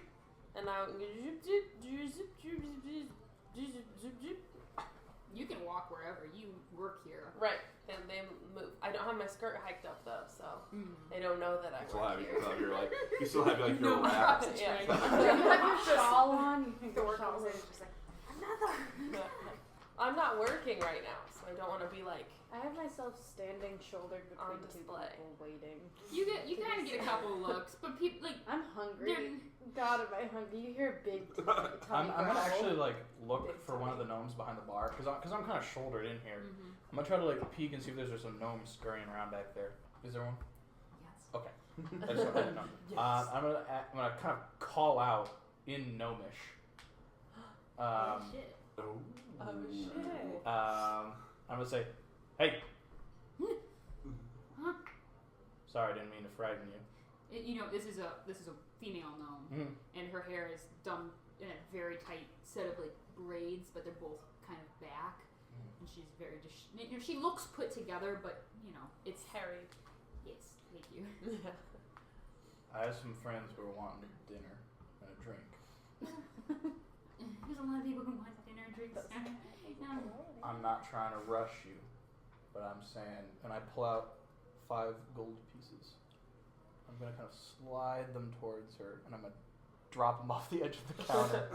and I go zoop, zoop, zoop, zoop, zoop, zoop, zoop, zoop, zoop. You can walk wherever. You work here. Right. And they move. I don't have my skirt hiked up though, so they don't know that I work here. You still have like your wrap. Yeah. You have your shawl on. The work comes in, it's just like, another. I'm not working right now, so I don't want to be like. I have myself standing shouldered On between two display. people waiting. You kind of get a couple of looks, but people like I'm hungry. God, am I hungry? You hear a big I'm tummy gonna growl. actually like look Big for one of the gnomes behind the bar because I'm kind of shouldered in here. I'm gonna try to like peek and see if there's just some gnomes scurrying around back there. Is there one? yes. Okay. I just wanted to know. I'm gonna kind of call out in gnomish. Oh shit. Oh shit. I'm gonna say, hey. Huh? Sorry, I didn't mean to frighten you. This is a female gnome, and her hair is done in a very tight set of like braids, but they're both kind of back, and she's very she looks put together, but it's Harry. Yes, thank you. I have some friends who are wanting dinner and a drink. There's a lot of people who want dinner and drinks. I'm not trying to rush you, but I'm saying, and I pull out 5 gold pieces. I'm gonna kind of slide them towards her, and I'm gonna drop them off the edge of the counter.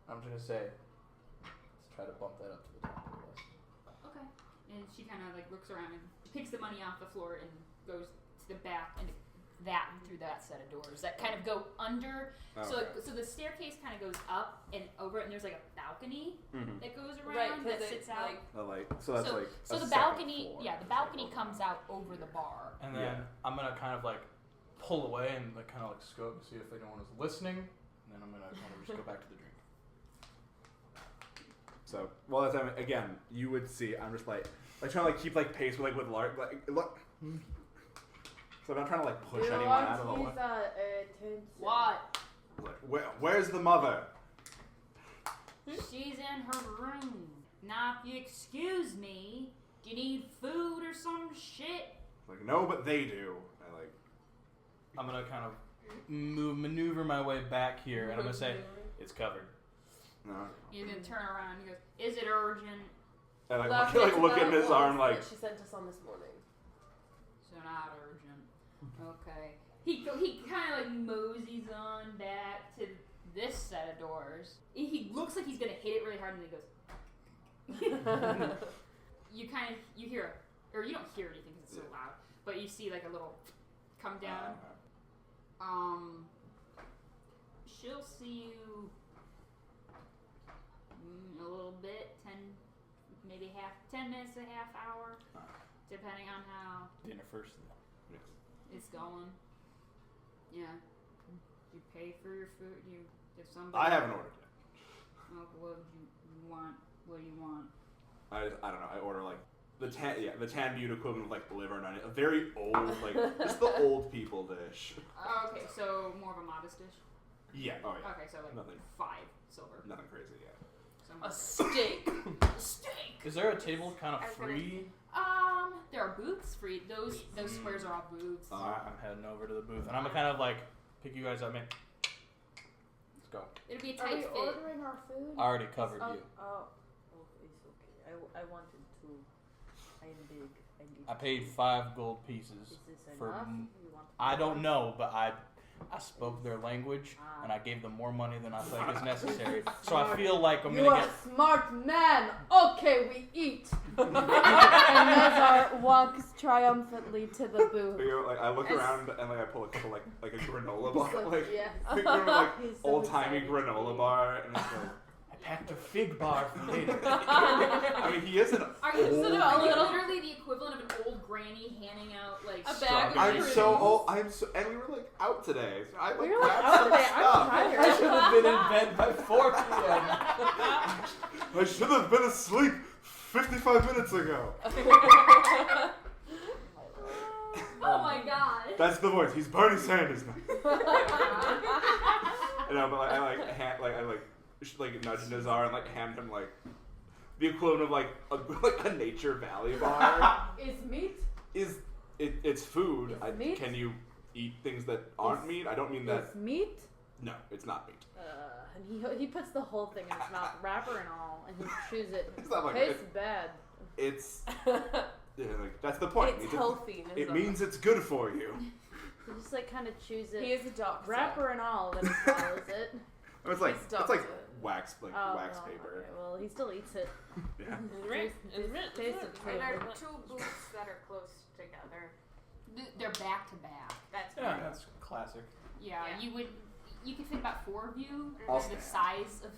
I'm just gonna say, let's try to bump that up to the top of the list. Okay. And she kind of like looks around and picks the money off the floor and goes to the back and through that set of doors that kind of go under. Okay. So the staircase kind of goes up and over, and there's like a balcony that goes Right, around because that sits out. So that's like So a the second balcony, floor. the balcony comes out over the bar. And then I'm gonna kind of like pull away and like kind of like scope and see if anyone is listening. And then I'm gonna kind of just go back to the drink. So while that's happening, again, you would see. I'm just like trying to like keep like pace with Lark. Like look. So I'm not trying to like push anyone out of the way. attention. What? Like, where's the mother? She's in her room. Now, if you excuse me, do you need food or some shit? Like no, but they do. I'm gonna kind of maneuver my way back here, and I'm gonna say it's covered. No. You then turn around and he goes, "Is it urgent?" And I Last like thing look in about his arm was like. that she sent us on this morning. So not urgent. Okay. He kind of like moseys on back to this set of doors. He looks like he's gonna hit it really hard, and then he goes. You hear, or you don't hear anything because it's so loud, but you see like a little come down. She'll see you a little bit, 10 minutes, a half hour, depending on how Dinner first. it's going. Yeah. You pay for your food. If somebody. I haven't ordered yet. Oh, what do you want? What do you want? I don't know. I order like the Tanbutte equivalent of like liver and onion. A very old like just the old people dish. Oh, okay, so more of a modest dish. Yeah. Oh yeah. Okay, so like Nothing. 5 silver. Nothing crazy yet. So A steak. steak. Is there a table kind of free? There are booths free. Those squares are all booths. I'm heading over to the booth, and I'm gonna kind of like pick you guys up. Man, let's go. It'll be a Are tight we fit. ordering our food? I already covered you. It's okay. I wanted to. I'm big. I need. I paid 5 gold pieces. Is this for enough? You want I don't know, but I spoke their language, and I gave them more money than I think is necessary. So I feel like I'm You gonna are get. a smart man. Okay, we eat. And Nazar walks triumphantly to the booth. Like I look around and like I pull a couple like a granola bar, So, like yes. like He's so old timey excited. granola bar, and it's like. I packed a fig bar for later. I mean, he is an Are you old are you man. literally the equivalent of an old granny handing out like A bag of I'm fruits. so old. And we were like out today. So I like We were like grabbed out some today. stuff. I'm I tired. should have been in bed by 4 p.m. I should have been asleep 55 minutes ago. Oh my god. That's the voice. He's Bernie Sanders now. No, but like, I nudge Nazar and like hand him like the equivalent of like a Nature Valley bar. Is meat? It's food. Is meat? Can you eat things that aren't meat. I don't mean that. It's meat. No, it's not meat. And he puts the whole thing in his mouth, wrapper and all, and he chews it. It's not like Tastes bad. It's that's the point. It's healthy. It means it's good for you. He just like kind of chews it. He is a doctor. Wrapper and all, then he swallows it. It's like He's wax wax paper. Okay, well, he still eats it. Yeah. Tastes of And there food. are two booths that are close together. They're back to back. That's Yeah, right. that's classic. Yeah, Yeah. you could fit about 4 of you. I'll The stand. size of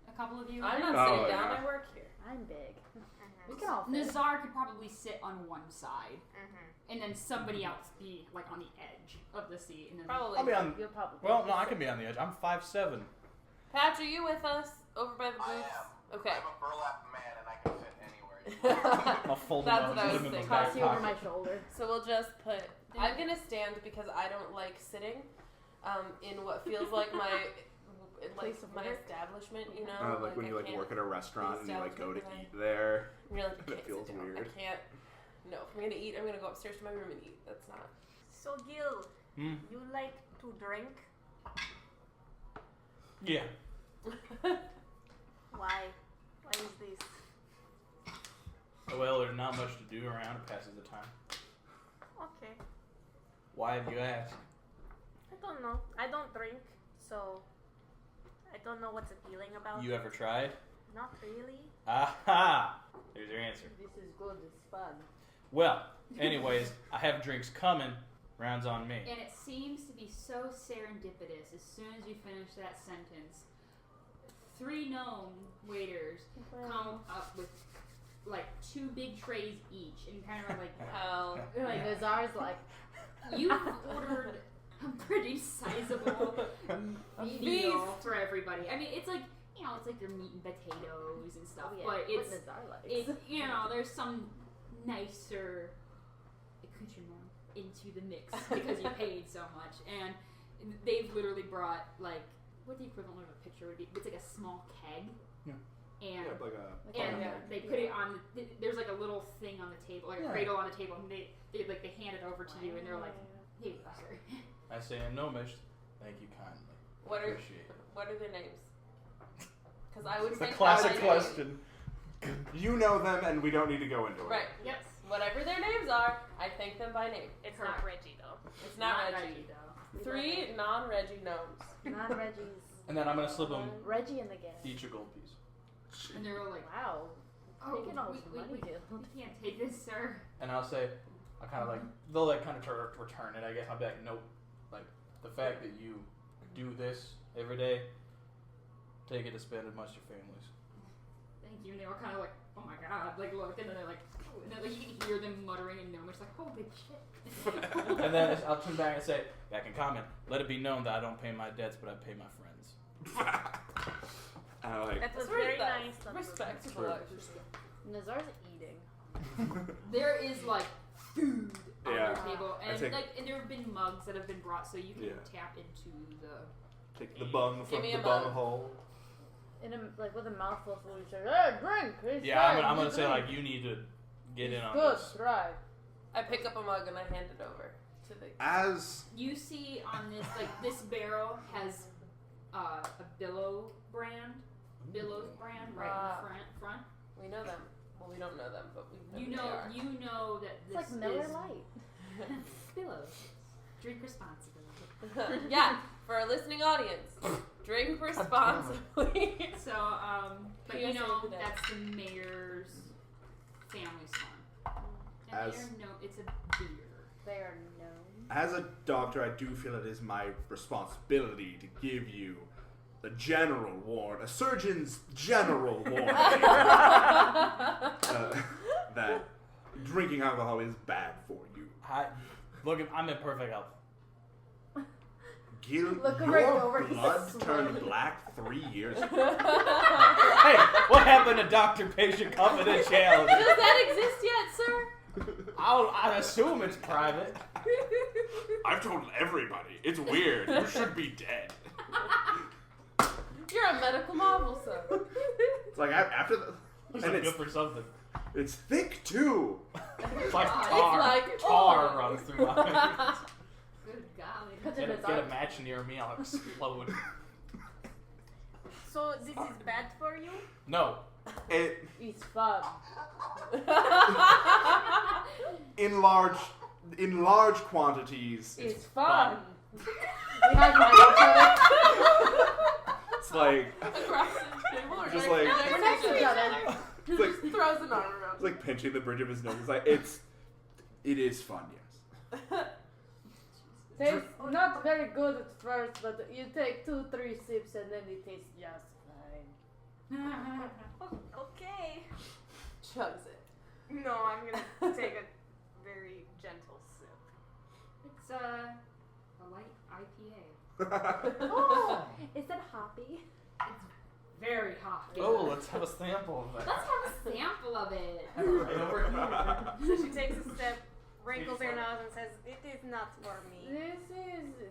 a couple of you. I'm not Oh, sitting down. yeah. I work here. I'm big. Mhm. We can all fit. Nazar could probably sit on one side, Mhm. and then somebody else be like on the edge of the seat, and then Probably. I'll be on. You'll probably. Well, no, I can be on the edge. I'm 5'7". Patch, are you with us over by the booth? I am. Okay. I'm a burlap man and I can fit anywhere. I'll fold That's them what out I and was put them in thinking. the back Toss you over pocket. my shoulder. So we'll just put. I'm gonna stand because I don't like sitting, in what feels like my, Place of my work? establishment. You know, Like when I you like can't- work at a restaurant and you like go to establishment eat there. And you're like, I It can't feels sit down. weird. I can't. No, if I'm gonna eat, I'm gonna go upstairs to my room and eat. That's not. So Gil, Hmm? you like to drink? Yeah. Why? Why is this? Well, there's not much to do around. It passes the time. Okay. Why have you asked? I don't know. I don't drink, so I don't know what's appealing about You it. ever tried? Not really. Aha! There's your answer. This is good. It's fun. Well, anyways, I have drinks coming. Rounds on me. And it seems to be so serendipitous. As soon as you finish that sentence, 3 gnome waiters come up with like 2 big trays each, and kind of like Hell. like Nazar's like, you've ordered a pretty sizable meal for everybody. I mean, it's like, you know, it's like your meat and potatoes and stuff, but what it's Nazar likes. it, you know, there's some nicer accoutrement into the mix because you paid so much, and they've literally brought like what the equivalent of a picture would be. It's like a small keg, Yeah. and Yeah, like a. and yeah. they put it on. There's like a little thing on the table, like a Yeah. cradle on the table, and they hand it over to you, and they're like, "Here you go, sir." I say in Gnomish, thank you kindly. What are Appreciate it. What are their names? Because I would It's the say classic my name. question. You know them, and we don't need to go into it. Right. Yep. Whatever their names are, I thank them by name. It's Correct. not Reggie though. It's not Reggie. though. 3 non-Reggie gnomes. Not Reggie's. And then I'm gonna slip them Reggie and the gang. each a gold piece. And they're like, Wow. "Oh, Taking all we, this we, money, we, dude. we can't take this, sir." And I'll say, I kind of like, they'll like kind of return it, I guess. I'll be like, nope. Like, the fact that you do this every day, take it to spend amongst your families. Thank you. And they were kind of like, "Oh my god!" Like, look, and then they're like, oh, and then like you can hear them muttering in Gnomish, like, "Holy shit!" And then I'll turn back and say, back in comment, let it be known that I don't pay my debts, but I pay my friends. I like. That was That's very that. nice. of them. Respectable, True. actually. Nazar's eating. There is like food on Yeah. your table, I and take- and there have been mugs that have been brought, so you can Yeah. tap into the. Take the bung Give from me the a bung bug. hole. In a, like with a mouthful full, you say, "Hey, drink." It's Yeah, I'm fine, gonna say, drink. like, you need to get in on Good, this. try. I pick up a mug and I hand it over to the. As You see on this this barrel has a Billows brand right Ah. in the front. We know them. Well, we don't know them, but we know You who they know are. you know that It's this like Miller is Lite. Billows. Drink responsibly. Yeah, for our listening audience, drink responsibly. So, but you PSA know today. that's the mayor's family's farm. And As- they are it's a beer. They are known. as a doctor, I do feel it is my responsibility to give you the general warning, a surgeon's general warning that drinking alcohol is bad for you. Look, I'm in perfect health. Gil, Look your right over his blood sweat. turned black 3 years ago. Hey, what happened to doctor-patient confidentiality? Does that exist yet, sir? I assume it's private. I've told everybody. It's weird. You should be dead. You're a medical marvel, sir. It's like after the. Looks And like it's, good for something. it's thick too. It's like It's tar. like, tar oh. runs through my veins. Good God. Put it in his Get a arm. match near me, I'll explode. So this is bad for you? No. It's fun. In large quantities, It's fun. We high five each other. it's like Across the table or Just next like- to We're next to each other. it's like Just throws an arm around. it's like pinching the bridge of his nose. It's like it is fun, yes. Tastes not very good at first, but you take 2-3 sips and then it tastes just fine. Okay. Chugs it. No, I'm gonna take a very gentle sip. It's a light IPA. Oh, is that hoppy? Very hot. Oh, let's have a sample of that. Let's have a sample of it. Have it right over here. So she takes a sip, wrinkles her nose, and says, "It is not for me."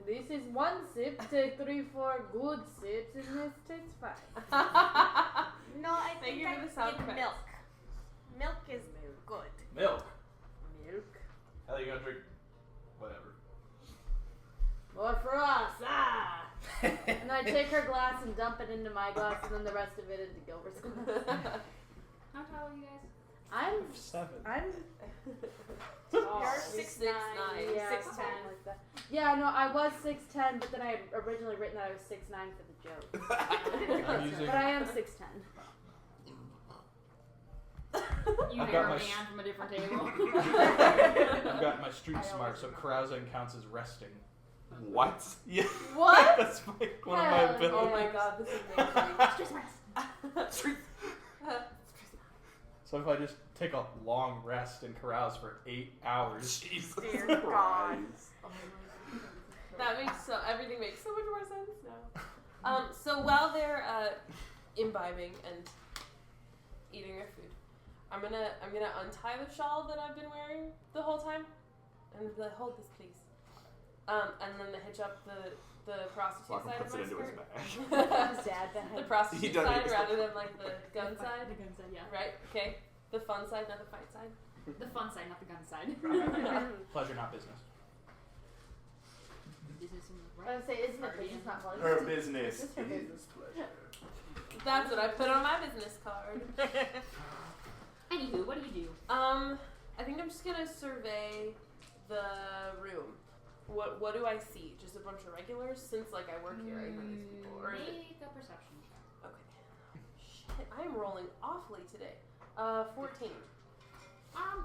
This is one sip. Take 3-4 good sips, and this tastes fine. No, I Thank think you I for the sound need effects. milk. Milk is good. Milk. Milk. Hell, you gonna drink whatever. More for us, ah! And I take her glass and dump it into my glass, and then the rest of it into Gilbert's glass. How tall are you guys? I'm 7. You're tall. 6'9", 6'9", Yeah, 6'10". something like that. Yeah, no, I was 6'10", but then I had originally written that I was 6'9" for the joke. I'm using. But I am 6'10". You I've hear got a my man from a different table. I've got my street smart, so carousing counts as resting. What? Yeah. What? That's one of my Hell abilities. Oh my god, this is amazing. So if I just take a long rest and carouse for 8 hours, Jesus Dear God. That makes everything makes so much more sense now. So while they're imbibing and eating their food, I'm gonna untie the shawl that I've been wearing the whole time, and be like, hold this, please. And then hitch up the prostitute Fucking side of puts my it into his skirt. bag. Dad bag. The He prostitute does side it. rather than like the gun side, The gun side, yeah. right? Okay. The fun side, not the fight side. The fun side, not the gun side. pleasure not business. Business in the I would say, isn't it business, not pleasure? Her business It's her is business. pleasure. That's what I put on my business card. Anywho, what do you do? I think I'm just gonna survey the room. What do I see? Just a bunch of regulars? Since like I work here, I know these people. Or is it? Make a perception check. Okay. Shit, I am rolling awfully today. 14.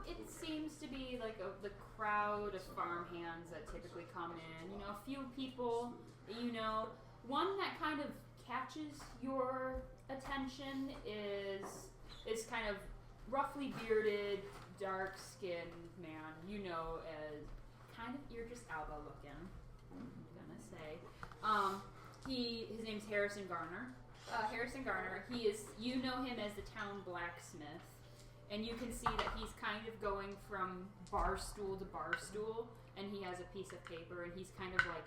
It seems to be like the crowd of farm hands that typically come in. You know, a few people that you know. One that kind of catches your attention is kind of roughly bearded, dark-skinned man. You know, as kind of you're just Alba looking. I'm gonna say. His name's Harrison Garner. Harrison Garner. You know him as the town blacksmith. And you can see that he's kind of going from bar stool to bar stool, and he has a piece of paper, and he's kind of like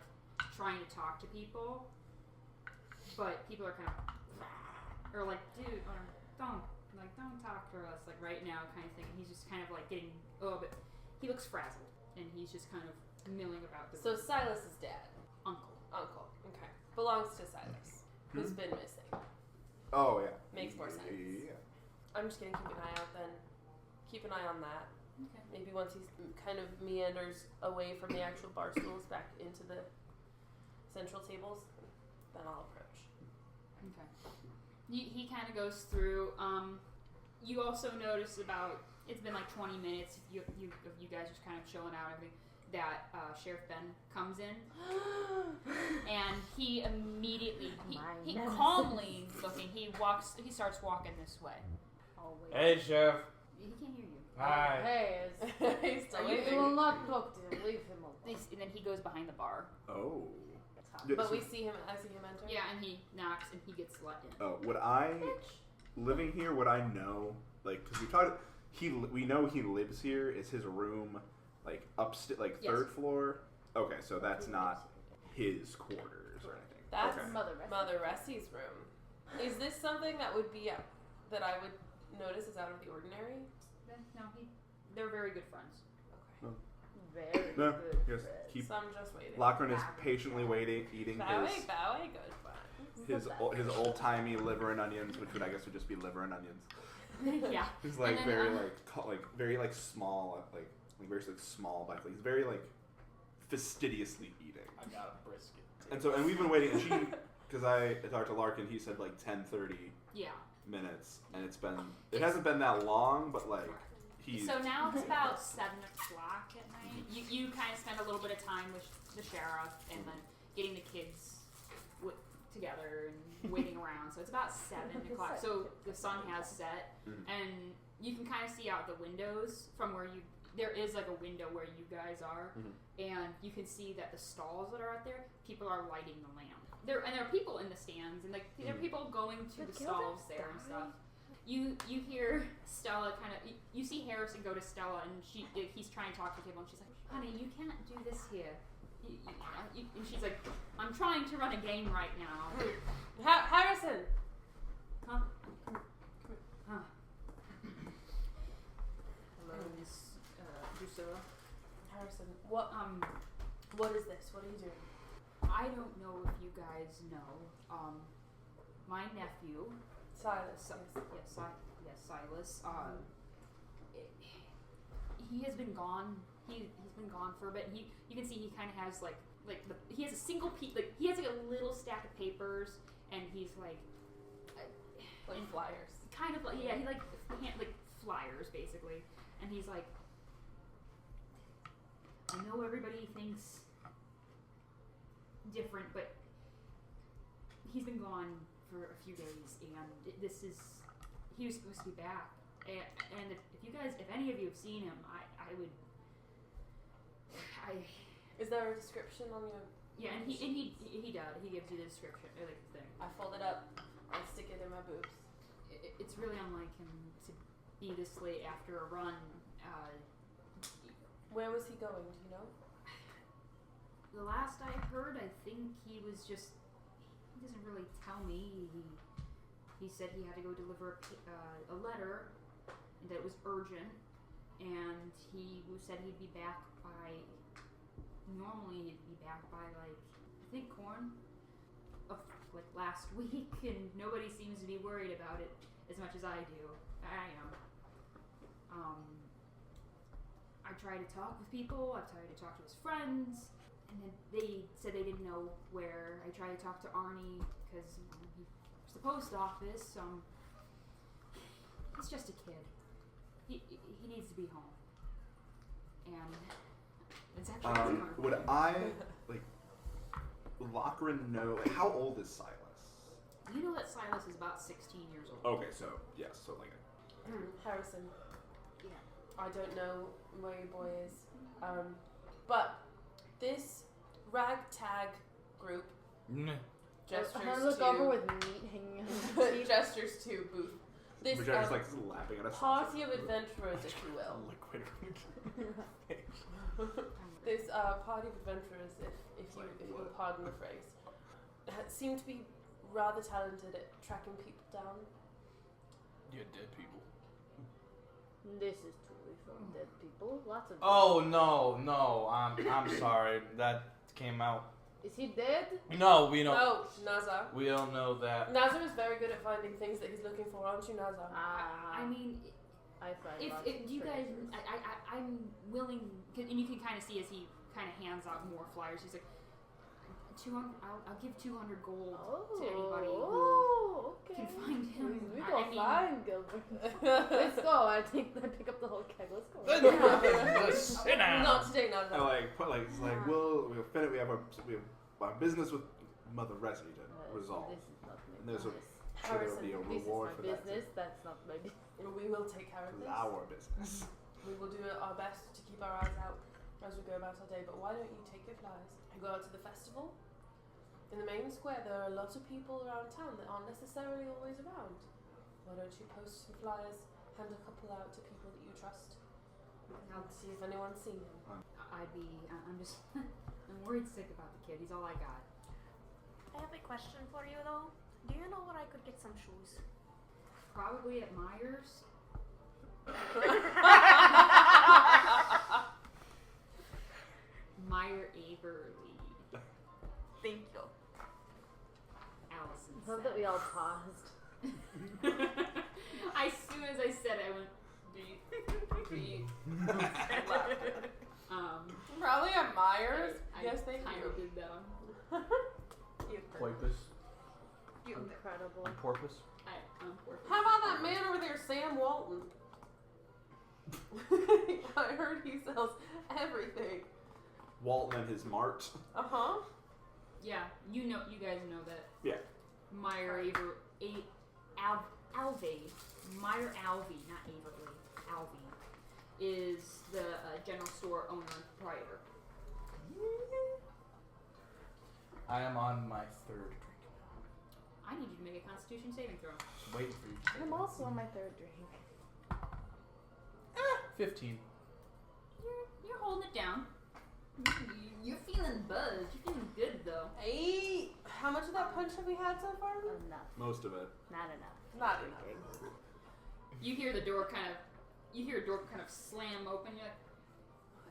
trying to talk to people, but people are kind of, or like, dude, or don't talk to us, like right now, kind of thing. And he's just kind of like getting a little bit. He looks frazzled, and he's just kind of milling about the So Silas's dad. uncle. Okay. Belongs to Silas. Who's been missing. Oh yeah. Makes more sense. Yeah. I'm just gonna keep an eye out then. Keep an eye on that. Okay. Maybe once he's kind of meanders away from the actual bar stools back into the central tables, then I'll approach. Okay. He kind of goes through. You also notice it's been like 20 minutes. You guys just kind of chilling out. Everything that Sheriff Ben comes in, and he immediately he calmly looking. He starts walking this way. Always. Hey, Sheriff. He can't hear you. Hi. Hey, He's still you waiting. will not talk to him. Leave him alone. And then he goes behind the bar. Oh. But we see him as he enter. Yeah, and he knocks and he gets let in. Oh, would I living here? Would I know? Like, because we know he lives here. Is his room like upstairs, like Yes. third floor? Okay, so that's not his quarters or anything. That's okay. Mother Ressie's room. Is this something that would be that I would notice is out of the ordinary? No, they're very good friends. Okay. Very No, good just bread. keep. So I'm just waiting. Lachlan is patiently waiting, eating Bowie, good fun. his old timey liver and onions, which would I guess would just be liver and onions. Yeah. He's like And then, very very like small like very like small bite. He's very like fastidiously eating. I got a brisket. And we've been waiting. And she, because I talked to Larkin, he said like 10:30 Yeah. minutes, and it hasn't been that long, but like he's. So now it's about 7 o'clock at night. You kind of spend a little bit of time with the sheriff and then getting the kids together and waiting around. So it's about 7 o'clock. So the sun has set, and you can kind of see out the windows from where there is like a window where you guys are, and you can see that the stalls that are out there, people are lighting the lamp. There are people in the stands, and like there are people going to the stalls there and stuff. You hear Stella kind of, you see Harrison go to Stella, and he's trying to talk to the table, and she's like, honey, you can't do this here. And she's like, I'm trying to run a game right now. Harrison! Huh? Huh. Hello, Miss Drusilla. Harrison, what is this? What are you doing? I don't know if you guys know, my nephew, Silas. yes, Silas, he has been gone. He's been gone for a bit. You can see he kind of has he has a single piece, he has like a little stack of papers, and he's like flyers. Kind of like, yeah, he like flyers basically, and he's like, I know everybody thinks different, but he's been gone for a few days, and he was supposed to be back, and if any of you have seen him, I would. Is there a description on your? Yeah, and he does. He gives you the description, or like the thing. I fold it up and stick it in my boobs. It's really unlike him to be this late after a run. Where was he going? Do you know? The last I heard, I think he was just. He doesn't really tell me. He said he had to go deliver a letter, and that it was urgent, and he said he'd be back by. Normally he'd be back by I think last week, and nobody seems to be worried about it as much as I do. I am. I tried to talk with people. I tried to talk to his friends, and then they said they didn't know where. I tried to talk to Arnie because he's the post office. He's just a kid. He needs to be home, and. Would I Lochran know? How old is Silas? You know that Silas is about 16 years old. Okay, so yes, so Harrison. Yeah. I don't know where your boy is, but this ragtag group gestures I look to over with meat hanging on his teeth. gestures to Booth. This which I was laughing at us. party of adventurers, if you will. Liquid. This party of adventurers, if you will pardon the phrase, seem to be rather talented at tracking people down. Yeah, dead people. This is truly from dead people. Lots of. Oh no! I'm sorry. That came out. Is he dead? No, we don't. No, Nazar. We don't know that. Nazar is very good at finding things that he's looking for, aren't you, Nazar? I mean, I find if you guys, I'm willing, and you can kind of see as he kind of hands out more flyers. He's like, 200. I'll give 200 gold to anybody who can find him. We go find Gilbert. Let's go. I pick up the whole keg. Let's go. Sit down. Not today, Nazar. We'll finish. We have our business with Mother Ressie to resolve. This is not my And there's business. so there'll be a reward for This is my that. business. That's not my business. We will take care of This is this. our business. We will do our best to keep our eyes out as we go about our day. But why don't you take your flyers and go out to the festival? In the main square, there are a lot of people around town that aren't necessarily always around. Why don't you post some flyers, hand a couple out to people that you trust, and see if anyone's seen him. I'm just, I'm worried sick about the kid. He's all I got. I have a question for you though. Do you know where I could get some shoes? Probably at Myers. feet. Probably at Myers. I Yes, they kind do. of did that. Poipus. Incredible. And porpoise. I'm poor. How about that man over there, Sam Walton? I heard he sells everything. Walton and his mart. Uh-huh. Yeah, you guys know that. Yeah. Meyer Alvey, Meyer Alvey, not Averly, Alvey, is the general store owner and proprietor. I am on my third drink. I need you to make a Constitution saving throw. Just waiting for you to say I'm that. also on my third drink. 15. You're holding it down. You're feeling buzzed. You're feeling good though. 8. How much of that punch have we had so far? Enough. Most of it. Not enough. Not enough. You hear a door kind of slam open,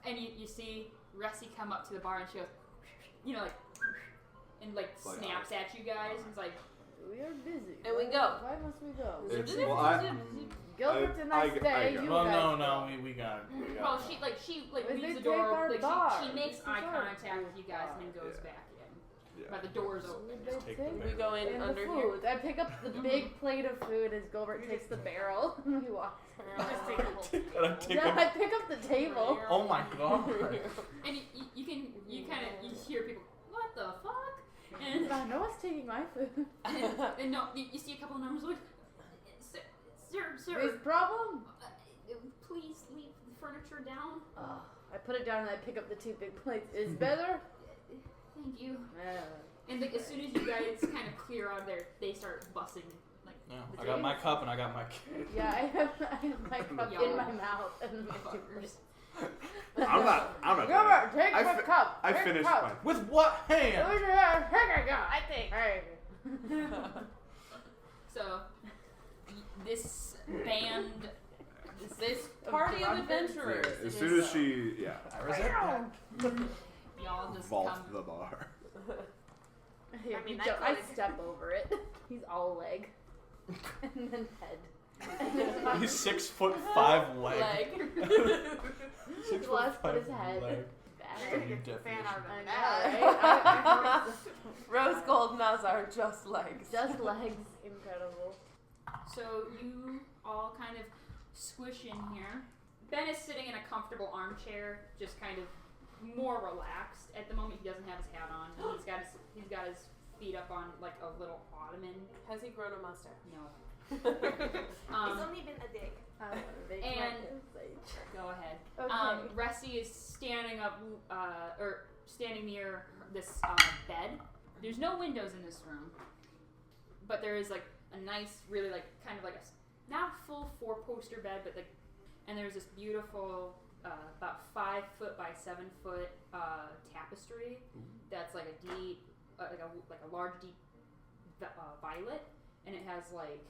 and you see Ressie come up to the bar and she goes, and snaps at you guys and is like, We are busy. And we go. Why must we go? Well, Gilbert's a nice day. You Well, guys no, we got it. well, she When leaves they the door, take our she bar, makes this eye is our contact with you guys and then goes Yeah. back in. Yeah. But the door's open. They Just take the take We go in and under the here. food. I pick up the big plate of food as Gilbert takes the barrel and we walk. Just take the whole thing. And I take Yeah, a- I pick up the table. Oh my god. And you hear people, what the fuck? And No one's taking my food. and no, you see a couple of numbers like, sir, This problem? please leave the furniture down. I put it down and I pick up the two big plates. Is better? Thank you. And as soon as you guys kind of clear out of there, they start bussing. Yeah, I got my cup and I got my. Yeah, I have my cup in my mouth and my two plates. I'm not. Gilbert, take I my fi- cup. I Take finished cup. my. With what hand? I think. Hey. So this band, This party of adventurers. As soon as she, I resent that. y'all just vault come. the bar. Yeah, I mean, I I could- step over it. He's all leg. And then head. He's 6'5" leg. 6 Well, let's foot put his 5 head leg. back. Gotta get some fan art I of know, that. right? Rose gold Nazar, just legs. Just legs. Incredible. So you all kind of squish in here. Ben is sitting in a comfortable armchair, just kind of more relaxed. At the moment, he doesn't have his hat on. And he's got his feet up on like a little ottoman. Has he grown a mustache? No. It's only been a day. I want to make And- my age. Go ahead. Okay. Ressie is standing up, or standing near this bed. There's no windows in this room, but there is like a nice, really like kind of like a not a full 4-poster bed, but like, and there's this beautiful about 5 foot by 7 foot tapestry that's like a deep, like a large deep violet, and it has like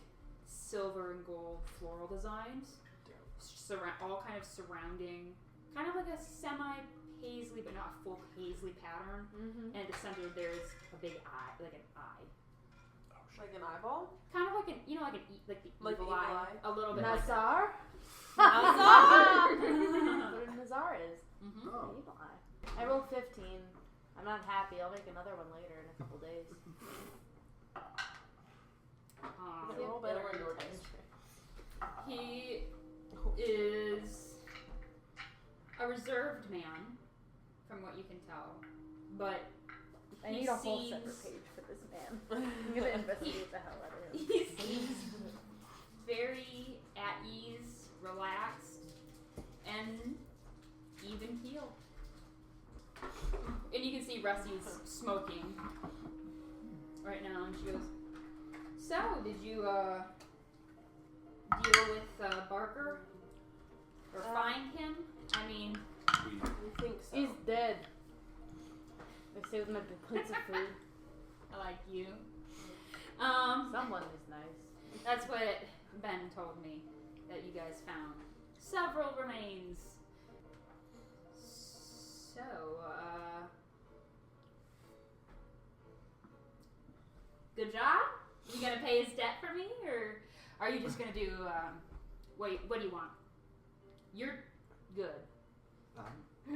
silver and gold floral designs. All kind of surrounding, kind of like a semi-paisley, but not full paisley pattern. Mm-hmm. And at the center there's a big eye, like an eye, Like an eyeball? kind of like an, like the Like evil the evil eye, a little bit. Nazar? Nazar! That's what a Nazar is. Mm-hmm. Oh. Evil eye. I rolled 15. I'm not happy. I'll make another one later in a couple days. They roll better in your dice. He is a reserved man, from what you can tell, but I he need a whole seems- separate page for this man. I'm gonna investigate the hell out of him. he seems very at ease, relaxed, and even keeled. And you can see Rusty's smoking right now, and she goes, "So, did you deal with Barker or find him? I mean, We think so. He's dead. They saved my big plates of food. like you." Someone is nice. That's what Ben told me, that you guys found several remains. So, good job? You gonna pay his debt for me, or are you just gonna do, what do you want? You're good.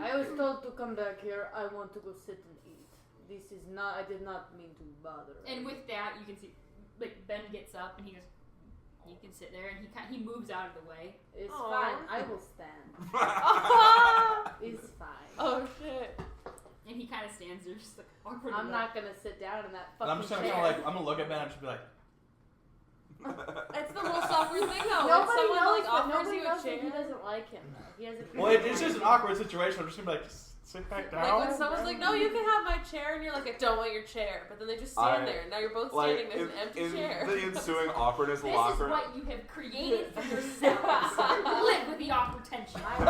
I was told to come back here. I want to go sit and eat. This is not. I did not mean to bother. And with that, you can see, like Ben gets up and he goes, "You can sit there," and he moves out of the way. It's Aw. fine. I will stand. It's fine. Oh shit. And he kind of stands there, just like awkward. I'm not gonna sit down in that And fucking I'm just gonna chair. kind of like, I'm gonna look at Ben and just be like, It's the most awkward thing though. Nobody when someone knows, like but offers nobody you a knows that chair. he doesn't like him. Though. He has a well, it's just an awkward situation. I'm just gonna be like, just sit back down. Like when someone's like, "No, you can have my chair," and you're like, "I don't want your chair," but then they just stand there, and now you're both standing. There's an empty chair. The ensuing awkwardness This locker. is what you have created for yourselves. Live with the awkward tension. I'm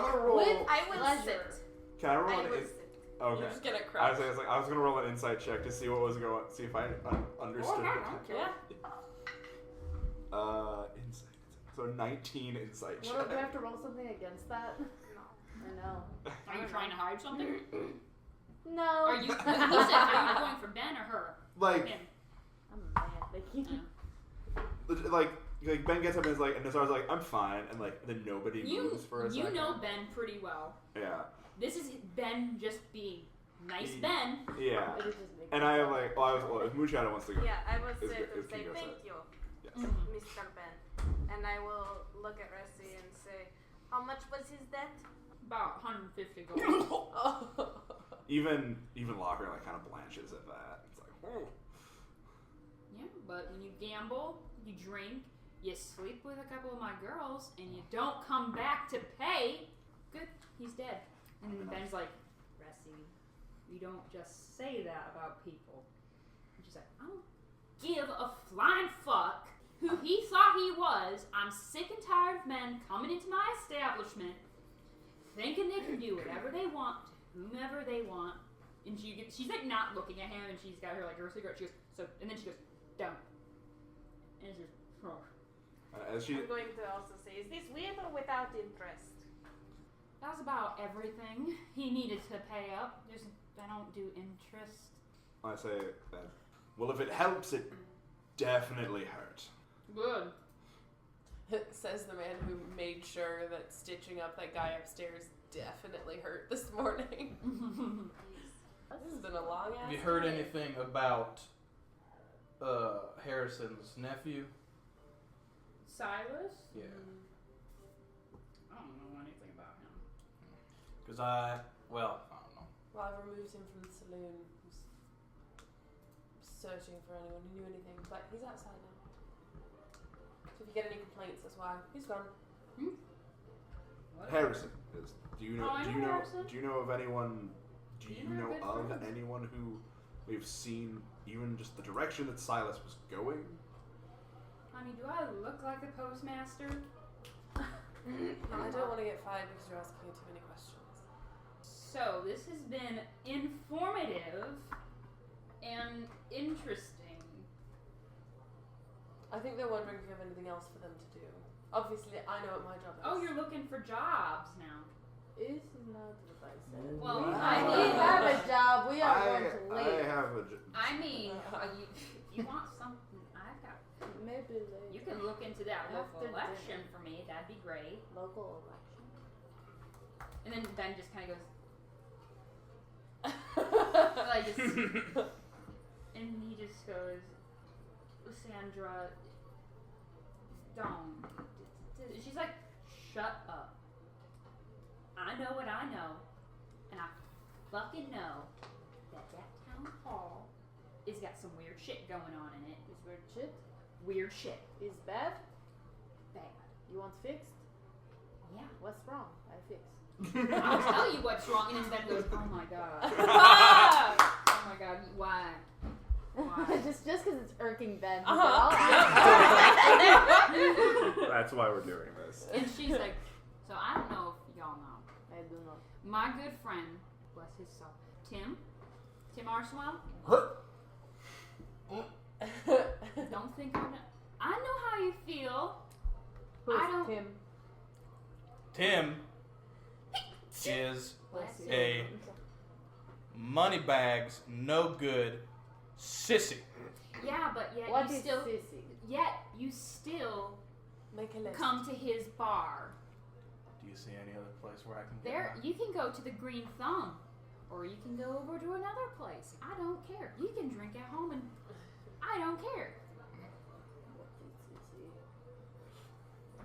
gonna roll. With I will pleasant. sit. Can I roll I an? will sit. Okay. You're just gonna I crouch. was gonna roll an insight check to see what was going. See if I understood. Yeah. Insight. So 19 insight What, do I check. have to roll something against that? I know. Are you trying to hide something? No. Are you? You said, are you going for Ben or her? Like, Him. I'm mad. Thank you. like Ben gets up and is like, and Nazar's like, I'm fine, and like then nobody moves for a You second. know Ben pretty well. Yeah. This is Ben just being nice He- Ben. Yeah. It just makes And me I am sad. like, well, if Moonshadow wants to go. Yeah, I will Is sit good- and is say Kingo thank said. you, Yes. Mr. Ben. And I will look at Ressie and say, how much was his debt? About 150 gold. Even Locker like kind of blanches at that. It's like, oh. Yeah, but when you gamble, you drink, you sleep with a couple of my girls, and you don't come back to pay, good, he's dead. And then Ben's like, Ressie, you don't just say that about people. And she's like, I don't give a flying fuck who he thought he was. I'm sick and tired of men coming into my establishment thinking they can do whatever they want to whomever they want. And she's like not looking at him, and she's got her like her cigarette. She goes, so, and then she goes, don't. And it's just, oh. As she, I'm going to also say, is this with or without interest? That was about everything he needed to pay up. I don't do interest. I say, well, if it helps, it definitely hurt. Good. Says the man who made sure that stitching up that guy upstairs definitely hurt this morning. This has been a long ass Have you heard day. anything about Harrison's nephew? Silas? Yeah. I don't know anything about him. Because I don't know. Well, I removed him from the saloon. Was searching for anyone who knew anything, but he's outside now. So if you get any complaints, that's why he's gone. What? Harrison is. Do you know? Oh, I do know you know? Harrison. Do you know of anyone? Do Me you and her know are of good friends. anyone who we've seen, even just the direction that Silas was going? Honey, do I look like the postmaster? I don't want to get fired because you're asking too many questions. So, this has been informative and interesting. I think they're wondering if you have anything else for them to do. Obviously, I know what my job is. Oh, you're looking for jobs now. This is not what I said. Well, we I mean- have a job. We are going to I leave. have a. I mean, you want something? I've got. Maybe later. You can look into that local After election dinner. for me. That'd be great. Local election. And then Ben just kind of goes, like, just, and he just goes, Sandra, don't. She's like, shut up. I know what I know, and I fucking know that town hall has got some weird shit going on in it. Is weird shit? Weird shit. Is bad? Bad. You want fixed? Yeah. What's wrong? I fix. I'll tell you what's wrong, and then Ben goes, oh my god. Oh my god, why? Why? just because it's irking Ben. That's why we're doing this. And she's like, so I don't know if y'all know. I do not. My good friend, bless his soul, Tim Arswell, don't think I know how you feel. Who's I don't- Tim? Tim is Bless you. a moneybags, no good sissy. Yeah, but yet What you is still, sissy? yet you still Make a list. come to his bar place where I can get There, my- you can go to the Green Thumb, or you can go over to another place. I don't care. You can drink at home, and I don't care.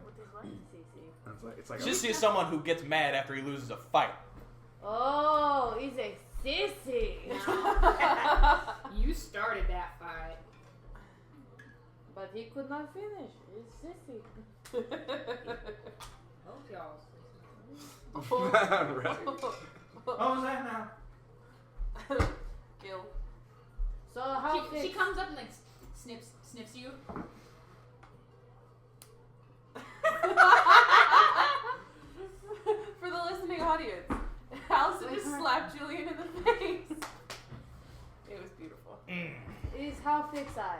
What is what? It's like Sissy is someone who gets mad after he loses a fight. Oh, he's a sissy. You started that fight. But he could not finish. He's sissy. Oh, y'all. Right. What was that now? Gil. So how She comes up and like sniffs you. For the listening audience, Allison just slapped Julian in the face. It was beautiful. is how fix I.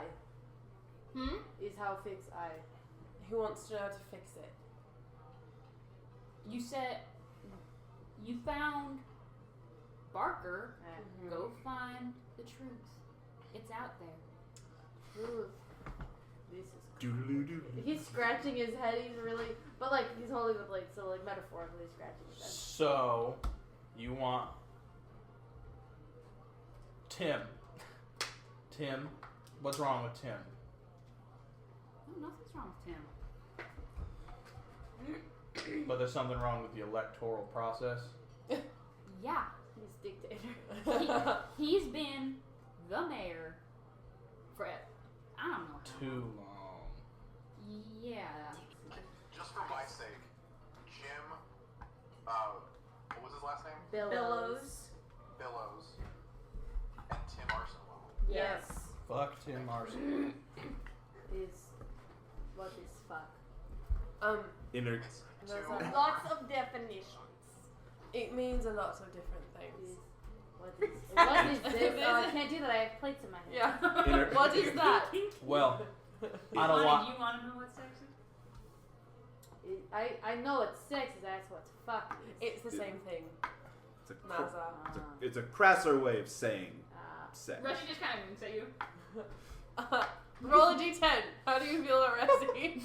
Hmm? Is how fix I. Who wants to know how to fix it? You said you found Barker. Go find the truth. It's out there. Truth. This is. Doodle-doo. He's scratching his head. He's really, but like he's holding it like so, like metaphorically scratching his head. So, you want Tim. Tim, what's wrong with Tim? Oh, nothing's wrong with Tim. But there's something wrong with the electoral process. Yeah, He's dictator. he's been the mayor for I don't know. Too long. Yeah. Just for my sake, Jim, what was his last name? Billows. Billows, and Tim Arsenal. Yes. Fuck Tim Marson. Is what is fuck? Inner. Those Two. are Lots of definitions. It means a lot of different things. is what is this? Oh, I can't do that. I have plates in my hand. Yeah. Inner. What is that? Well, I don't Do want. you want to know what sex is? I know what sex is. That's what fuck is. It's the same thing. It's a, Naza. it's a crasser way of saying sex. Rushy just kind of winks at you. Roll a d10. How do you feel about Ressie?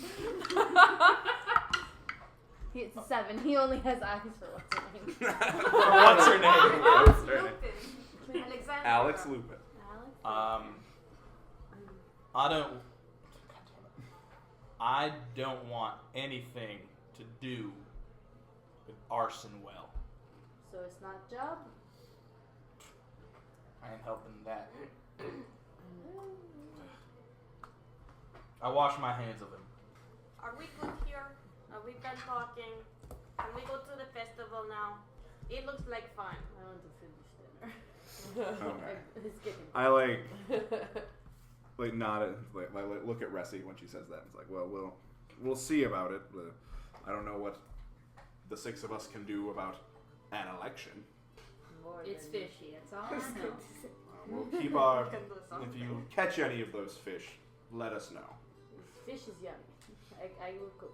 It's a 7. He only has eyes for what's her name. What's her name? What's her name? Alexander. Alex Lupin. Alex? I don't want anything to do with Arsonwell. So it's not job? I ain't helping that. I wash my hands of him. Are we good here? Are we done talking? Can we go to the festival now? It looks like fun. I want to finish dinner. Okay. It's getting. I like nod at, like look at Ressie when she says that. It's like, well, we'll see about it. I don't know what the 6 of us can do about an election. More It's than- fishy. That's all I know. We'll keep our. If you catch any of those fish, let us know. Fish is yummy. I will cook.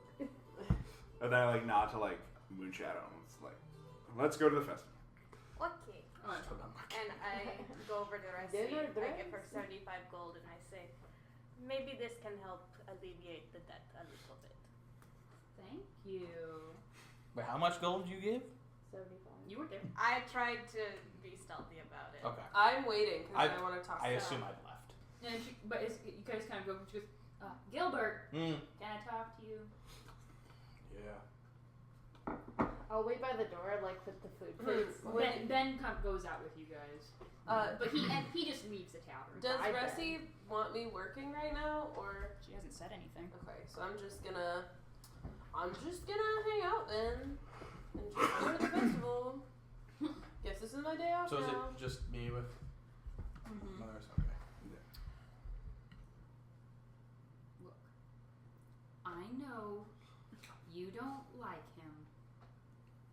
And then I like nod to like Moonshadow. And it's like, let's go to the festival. Okay. And I go over to Ressie. Dinner I give her dress? 75 gold and I say, maybe this can help alleviate the debt a little bit. Thank you. Wait, how much gold did you give? 75. You were there. I tried to be stealthy about it. Okay. I'm waiting because I want to talk. I to assume her. I'd left. And but you guys kind of go. She goes, Gilbert, can I talk to you? Yeah. I'll wait by the door, like with the food plates. Ben goes out with you guys, but he just leaves the tavern. Does I bet. Ressie want me working right now, or She hasn't said anything. okay? So I'm just gonna hang out then and just go to the festival. Guess this is my day off So is now. it just me with Mm-hmm. Mother Ressie? Okay. Look, I know you don't like him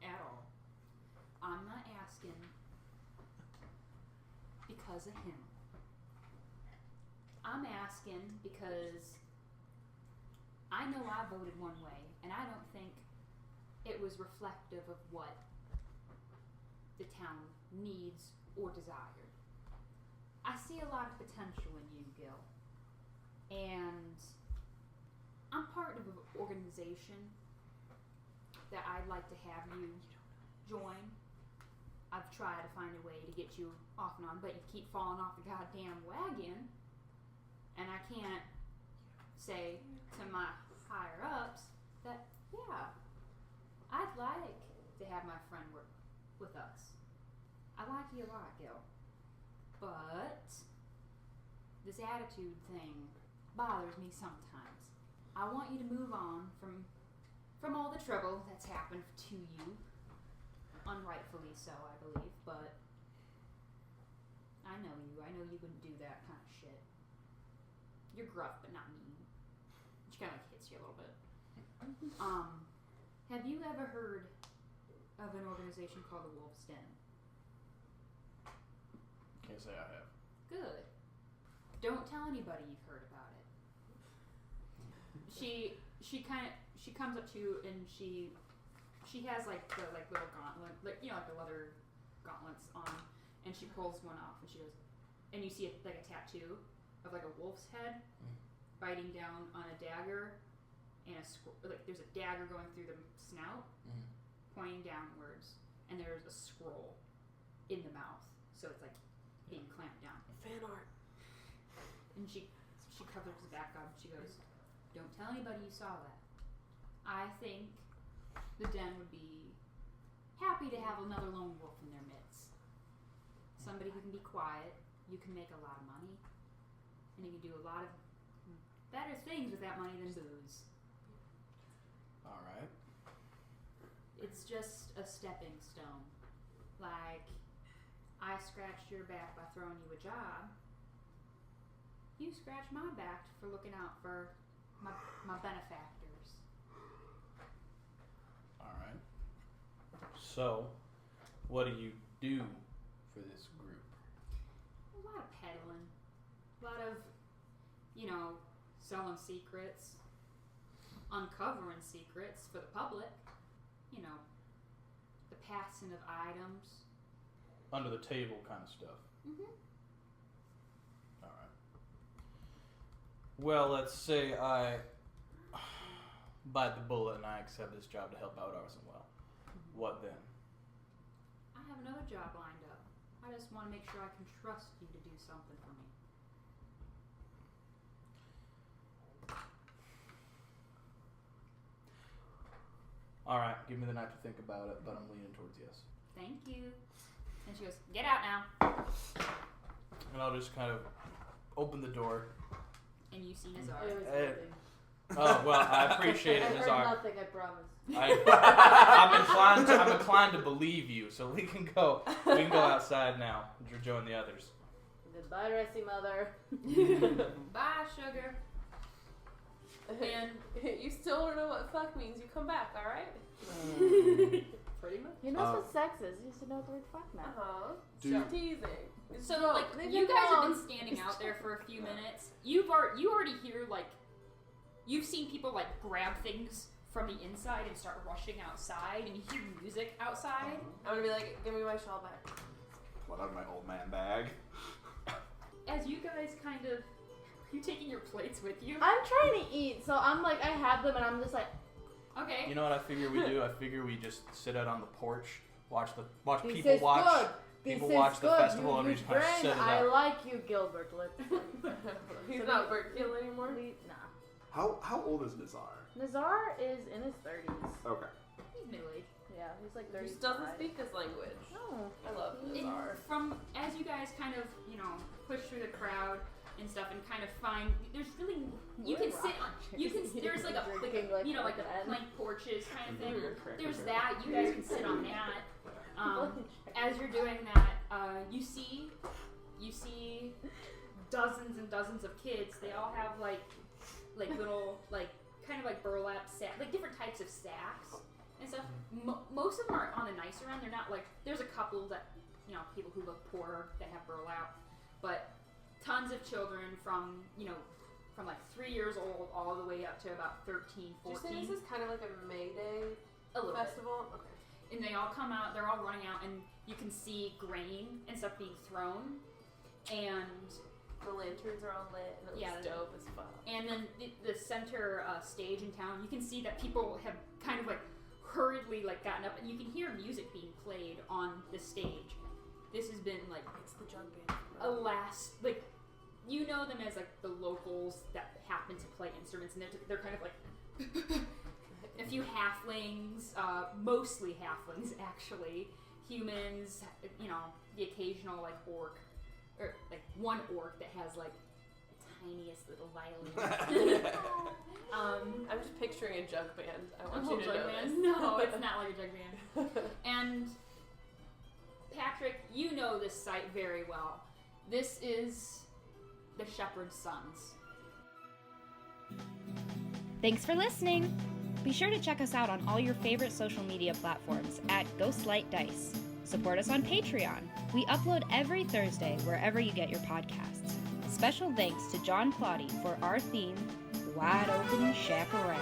at all. I'm not asking because of him. I'm asking because I know I voted one way, and I don't think it was reflective of what the town needs or desired. I see a lot of potential in you, Gil. And I'm part of an organization that I'd like to have you join. I've tried to find a way to get you off and on, but you keep falling off the goddamn wagon. And I can't say to my higher ups that, yeah, I'd like to have my friend work with us. I like you a lot, Gil. But this attitude thing bothers me sometimes. I want you to move on from all the trouble that's happened to you. Unrightfully so, I believe, but I know you. I know you wouldn't do that kind of shit. You're gruff, but not mean. Which kind of hits you a little bit. Have you ever heard of an organization called the Wolf's Den? Can't say I have. Good. Don't tell anybody you've heard about it. She comes up to you and she has like the little gauntlet, like the leather gauntlets on, and she pulls one off and she goes, and you see like a tattoo of like a wolf's head biting down on a dagger, and there's a dagger going through the snout, pointing downwards, and there's a scroll in the mouth, so it's like being clamped down. Fan art. And she covers it back up. She goes, "Don't tell anybody you saw that. I think the den would be happy to have another lone wolf in their midst. Somebody who can be quiet. You can make a lot of money, and you can do a lot of better things with that money than booze. All right. It's just a stepping stone. Like, I scratched your back by throwing you a job. You scratched my back for looking out for my benefactors." All right. So, what do you do for this group? A lot of peddling. A lot of, selling secrets. Uncovering secrets for the public. The passing of items. Under the table kind of stuff. Mm-hmm. All right. Well, let's say I bite the bullet and I accept this job to help out Arson well. What then? I have another job lined up. I just want to make sure I can trust you to do something for me. All right, give me the night to think about it, but I'm leaning towards yes. Thank you. And she goes, "Get out now." And I'll just kind of open the door. And you see Nazar. It was Hey. nothing. Oh, well, I appreciate I it, heard Nazar. nothing, I promise. I'm inclined to believe you, so we can go outside now and rejoin the others. Goodbye, Ressie Mother. Bye, sugar. And You still don't know what fuck means. You come back, alright? pretty much. He knows what sex is. He used to know the word fuck now. She's teasing. It's So, joke. like, Leave you it guys have alone. been standing out there for a few minutes. You already hear, like, you've seen people, like, grab things from the inside and start rushing outside, and you hear music outside. I'm gonna be like, give me my shawl back. Pull out my old man bag. As you guys kind of, you taking your plates with you? I'm trying to eat, so I'm like, I have them, and I'm just like, Okay. You know what I figure we do? I figure we just sit out on the porch, watch this people is watch good. people This watch is the good. festival You and we use just kind of brain. sit it I out. like you, Gilbert. He's So not we- Bert Gill anymore. Nah. How old is Nazar? Nazar is in his 30s. Okay. He's middle-aged. Yeah, he's like He 30. just doesn't speak this language. No. I love And Nazar. as you guys kind of, push through the crowd and stuff and kind of find, there's really, you can sit on, there's like a Drinking like the that. plank porches kind of thing. Mhm. There's that, you guys can sit on that. As you're doing that, you see dozens and dozens of kids. They all have like little, kind of like burlap sack, like different types of sacks and stuff. Most of them are on the nicer end. They're not like, there's a couple that, people who look poorer that have burlap, but tons of children from like 3 years old all the way up to about 13, 14. Did you say this is kind of like a May Day a little bit. festival? Okay. And they all come out, they're all running out, and you can see grain and stuff being thrown. And The lanterns are all lit and it Yeah, looks the- dope as fuck. then the center stage in town, you can see that people have kind of like hurriedly like gotten up, and you can hear music being played on the stage. This has been like It's the jug band. like you know them as like the locals that happen to play instruments, and they're kind of like a few halflings, mostly halflings actually, humans, you know, the occasional like orc, or like one orc that has like the tiniest little violin. I'm just picturing a jug band. I want whole you to jug know band? this. No, it's not like a jug band. And Patrick, you know this site very well. This is the Shepherd's Sons. Thanks for listening. Be sure to check us out on all your favorite social media platforms at Ghostlight Dice. Support us on Patreon. We upload every Thursday wherever you get your podcasts. Special thanks to John Plotty for our theme, Wide Open Chaparral.